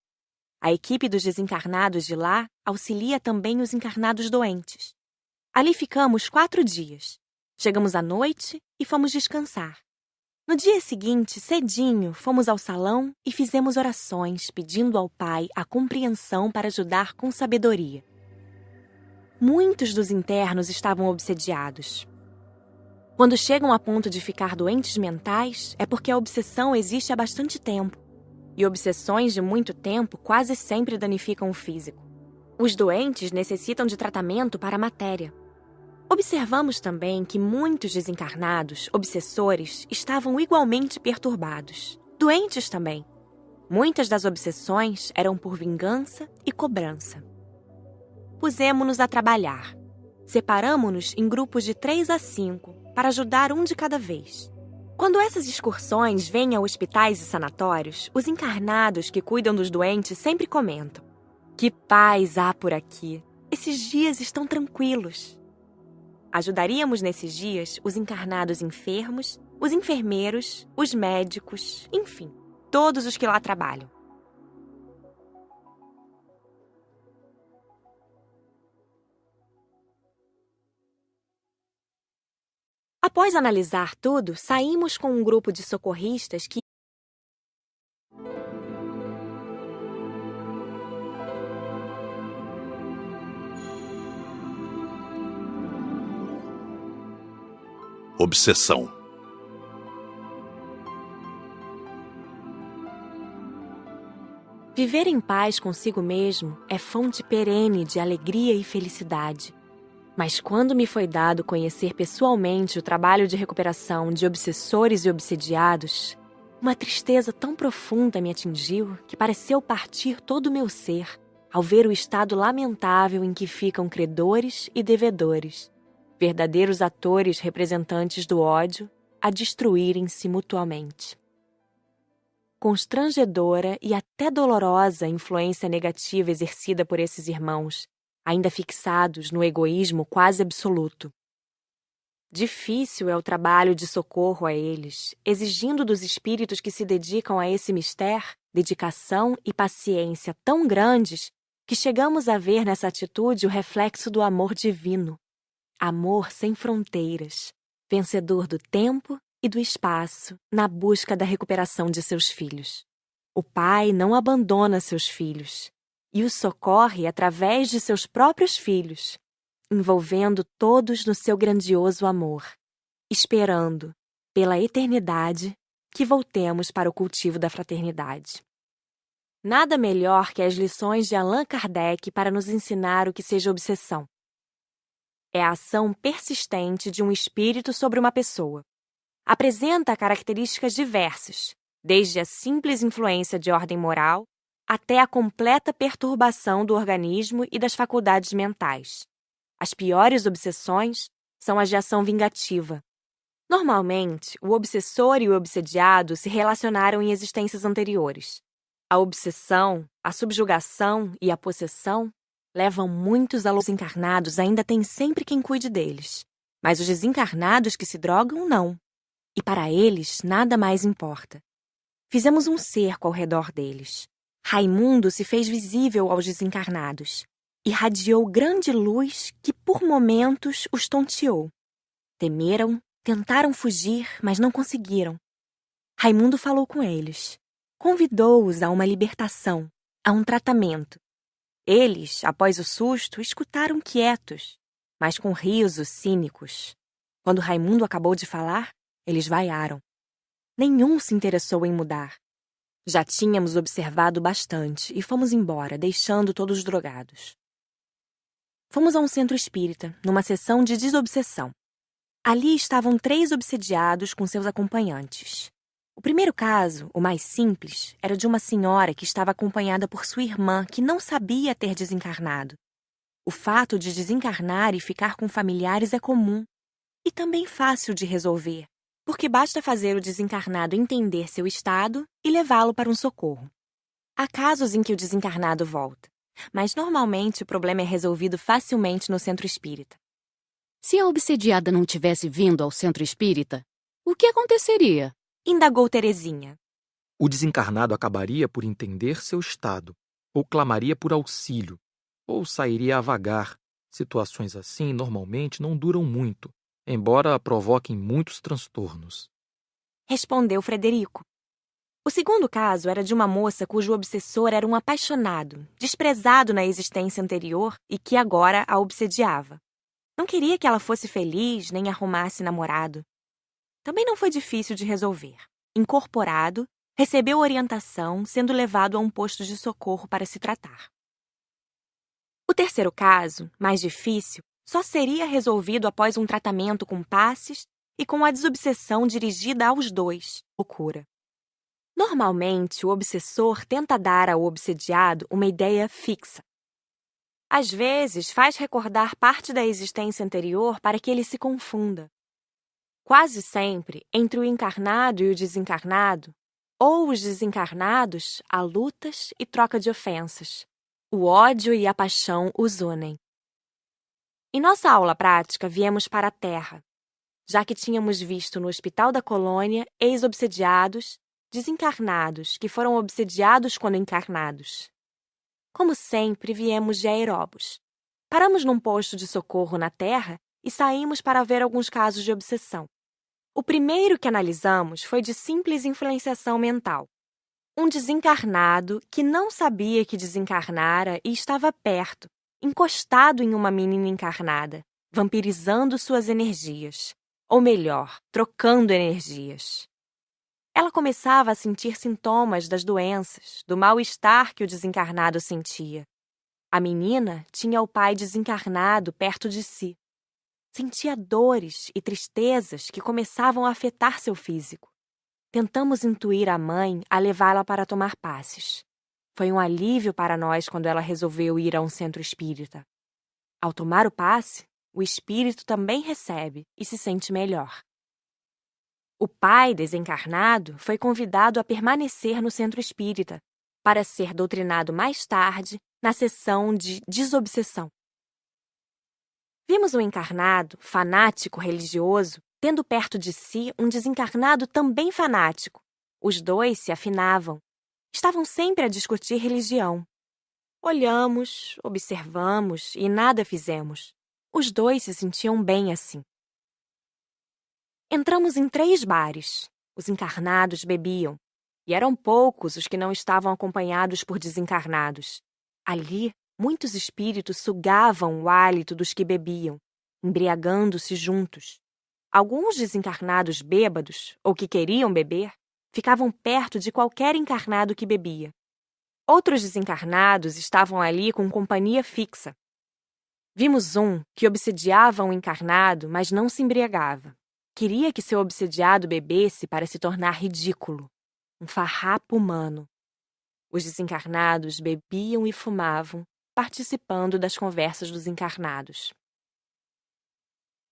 A equipe dos desencarnados de lá auxilia também os encarnados doentes. Ali ficamos 4 dias. Chegamos à noite e fomos descansar. No dia seguinte, cedinho, fomos ao salão e fizemos orações pedindo ao Pai a compreensão para ajudar com sabedoria. Muitos dos internos estavam obsediados. Quando chegam a ponto de ficar doentes mentais, é porque a obsessão existe há bastante tempo. E obsessões de muito tempo quase sempre danificam o físico. Os doentes necessitam de tratamento para a matéria. Observamos também que muitos desencarnados, obsessores, estavam igualmente perturbados. Doentes também. Muitas das obsessões eram por vingança e cobrança. Pusemo-nos a trabalhar. Separamo-nos em grupos de 3 a 5 para ajudar um de cada vez. Quando essas excursões vêm a hospitais e sanatórios, os encarnados que cuidam dos doentes sempre comentam: "Que paz há por aqui! Esses dias estão tranquilos." Ajudaríamos nesses dias os encarnados enfermos, os enfermeiros, os médicos, enfim, todos os que lá trabalham. Após analisar tudo, saímos com um grupo de socorristas que Obsessão. viver em paz consigo mesmo é fonte perene de alegria e felicidade. Mas quando me foi dado conhecer pessoalmente o trabalho de recuperação de obsessores e obsediados, uma tristeza tão profunda me atingiu que pareceu partir todo o meu ser ao ver o estado lamentável em que ficam credores e devedores, verdadeiros atores representantes do ódio, a destruírem-se mutuamente. Constrangedora e até dolorosa a influência negativa exercida por esses irmãos, ainda fixados no egoísmo quase absoluto. Difícil é o trabalho de socorro a eles, exigindo dos espíritos que se dedicam a esse mistério dedicação e paciência tão grandes que chegamos a ver nessa atitude o reflexo do amor divino. Amor sem fronteiras, vencedor do tempo e do espaço, na busca da recuperação de seus filhos. O pai não abandona seus filhos e os socorre através de seus próprios filhos, envolvendo todos no seu grandioso amor, esperando, pela eternidade, que voltemos para o cultivo da fraternidade. Nada melhor que as lições de Allan Kardec para nos ensinar o que seja obsessão. É a ação persistente de um espírito sobre uma pessoa. Apresenta características diversas, desde a simples influência de ordem moral até a completa perturbação do organismo e das faculdades mentais. As piores obsessões são as de ação vingativa. Normalmente, o obsessor e o obsediado se relacionaram em existências anteriores. A obsessão, a subjugação e a possessão levam muitos a los encarnados, ainda tem sempre quem cuide deles. Mas os desencarnados que se drogam, não. E para eles, nada mais importa. Fizemos um cerco ao redor deles. Raimundo se fez visível aos desencarnados. Irradiou grande luz que, por momentos, os tonteou. Temeram, tentaram fugir, mas não conseguiram. Raimundo falou com eles. Convidou-os a uma libertação, a um tratamento. Eles, após o susto, escutaram quietos, mas com risos cínicos. Quando Raimundo acabou de falar, eles vaiaram. Nenhum se interessou em mudar. Já tínhamos observado bastante e fomos embora, deixando todos drogados. Fomos a um centro espírita, numa sessão de desobsessão. Ali estavam 3 obsediados com seus acompanhantes. O primeiro caso, o mais simples, era de uma senhora que estava acompanhada por sua irmã, que não sabia ter desencarnado. O fato de desencarnar e ficar com familiares é comum e também fácil de resolver, porque basta fazer o desencarnado entender seu estado e levá-lo para um socorro. Há casos em que o desencarnado volta, mas normalmente o problema é resolvido facilmente no centro espírita. Se a obsediada não tivesse vindo ao centro espírita, o que aconteceria? Indagou Terezinha. O desencarnado acabaria por entender seu estado, ou clamaria por auxílio, ou sairia a vagar. Situações assim normalmente não duram muito, embora provoquem muitos transtornos. Respondeu Frederico. O segundo caso era de uma moça cujo obsessor era um apaixonado, desprezado na existência anterior e que agora a obsediava. Não queria que ela fosse feliz nem arrumasse namorado. Também não foi difícil de resolver. Incorporado, recebeu orientação, sendo levado a um posto de socorro para se tratar. O terceiro caso, mais difícil, só seria resolvido após um tratamento com passes e com a desobsessão dirigida aos 2, o cura. Normalmente, o obsessor tenta dar ao obsediado uma ideia fixa. Às vezes, faz recordar parte da existência anterior para que ele se confunda. Quase sempre, entre o encarnado e o desencarnado, ou os desencarnados, há lutas e troca de ofensas. O ódio e a paixão os unem. Em nossa aula prática, viemos para a Terra, já que tínhamos visto no Hospital da Colônia ex-obsediados, desencarnados, que foram obsediados quando encarnados. Como sempre, viemos de Aeróbus. Paramos num posto de socorro na Terra e saímos para ver alguns casos de obsessão. O primeiro que analisamos foi de simples influenciação mental. Um desencarnado que não sabia que desencarnara e estava perto, encostado em uma menina encarnada, vampirizando suas energias. Ou melhor, trocando energias. Ela começava a sentir sintomas das doenças, do mal-estar que o desencarnado sentia. A menina tinha o pai desencarnado perto de si. Sentia dores e tristezas que começavam a afetar seu físico. Tentamos intuir a mãe a levá-la para tomar passes. Foi um alívio para nós quando ela resolveu ir a um centro espírita. Ao tomar o passe, o espírito também recebe e se sente melhor. O pai desencarnado foi convidado a permanecer no centro espírita para ser doutrinado mais tarde na sessão de desobsessão. Vimos um encarnado, fanático religioso, tendo perto de si um desencarnado também fanático. Os dois se afinavam. Estavam sempre a discutir religião. Olhamos, observamos e nada fizemos. Os dois se sentiam bem assim. Entramos em 3 bares. Os encarnados bebiam. E eram poucos os que não estavam acompanhados por desencarnados. Ali, muitos espíritos sugavam o hálito dos que bebiam, embriagando-se juntos. Alguns desencarnados bêbados, ou que queriam beber, ficavam perto de qualquer encarnado que bebia. Outros desencarnados estavam ali com companhia fixa. Vimos um que obsediava um encarnado, mas não se embriagava. Queria que seu obsediado bebesse para se tornar ridículo. Um farrapo humano. Os desencarnados bebiam e fumavam, participando das conversas dos encarnados.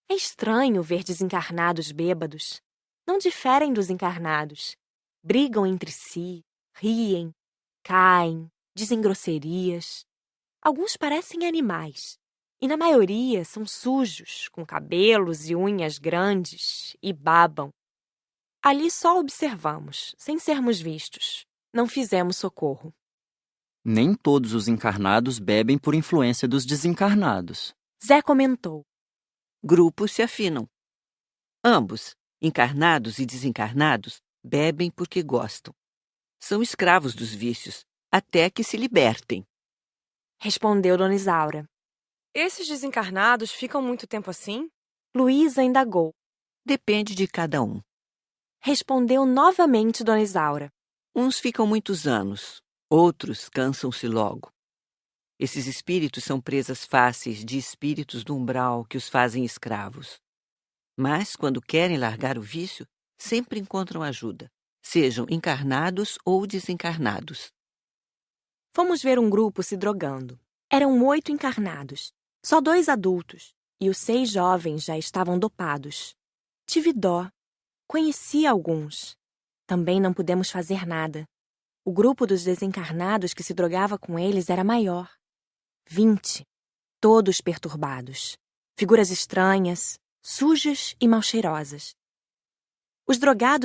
É estranho ver desencarnados bêbados. Não diferem dos encarnados. Brigam entre si, riem, caem, dizem grosserias. Alguns parecem animais. E na maioria são sujos, com cabelos e unhas grandes, e babam. Ali só observamos, sem sermos vistos. Não fizemos socorro. Nem todos os encarnados bebem por influência dos desencarnados. Zé comentou. Grupos se afinam. Ambos, encarnados e desencarnados, bebem porque gostam. São escravos dos vícios, até que se libertem. Respondeu Dona Isaura. Esses desencarnados ficam muito tempo assim? Luísa indagou. Depende de cada um. Respondeu novamente Dona Isaura. Uns ficam muitos anos, outros cansam-se logo. Esses espíritos são presas fáceis de espíritos do umbral que os fazem escravos. Mas, quando querem largar o vício, sempre encontram ajuda, sejam encarnados ou desencarnados. Fomos ver um grupo se drogando. Eram 8 encarnados, só 2 adultos, e os 6 jovens já estavam dopados. Tive dó. Conheci alguns. Também não pudemos fazer nada. O grupo dos desencarnados que se drogava com eles era maior. 20, todos perturbados. Figuras estranhas, sujas e mal cheirosas. Os drogados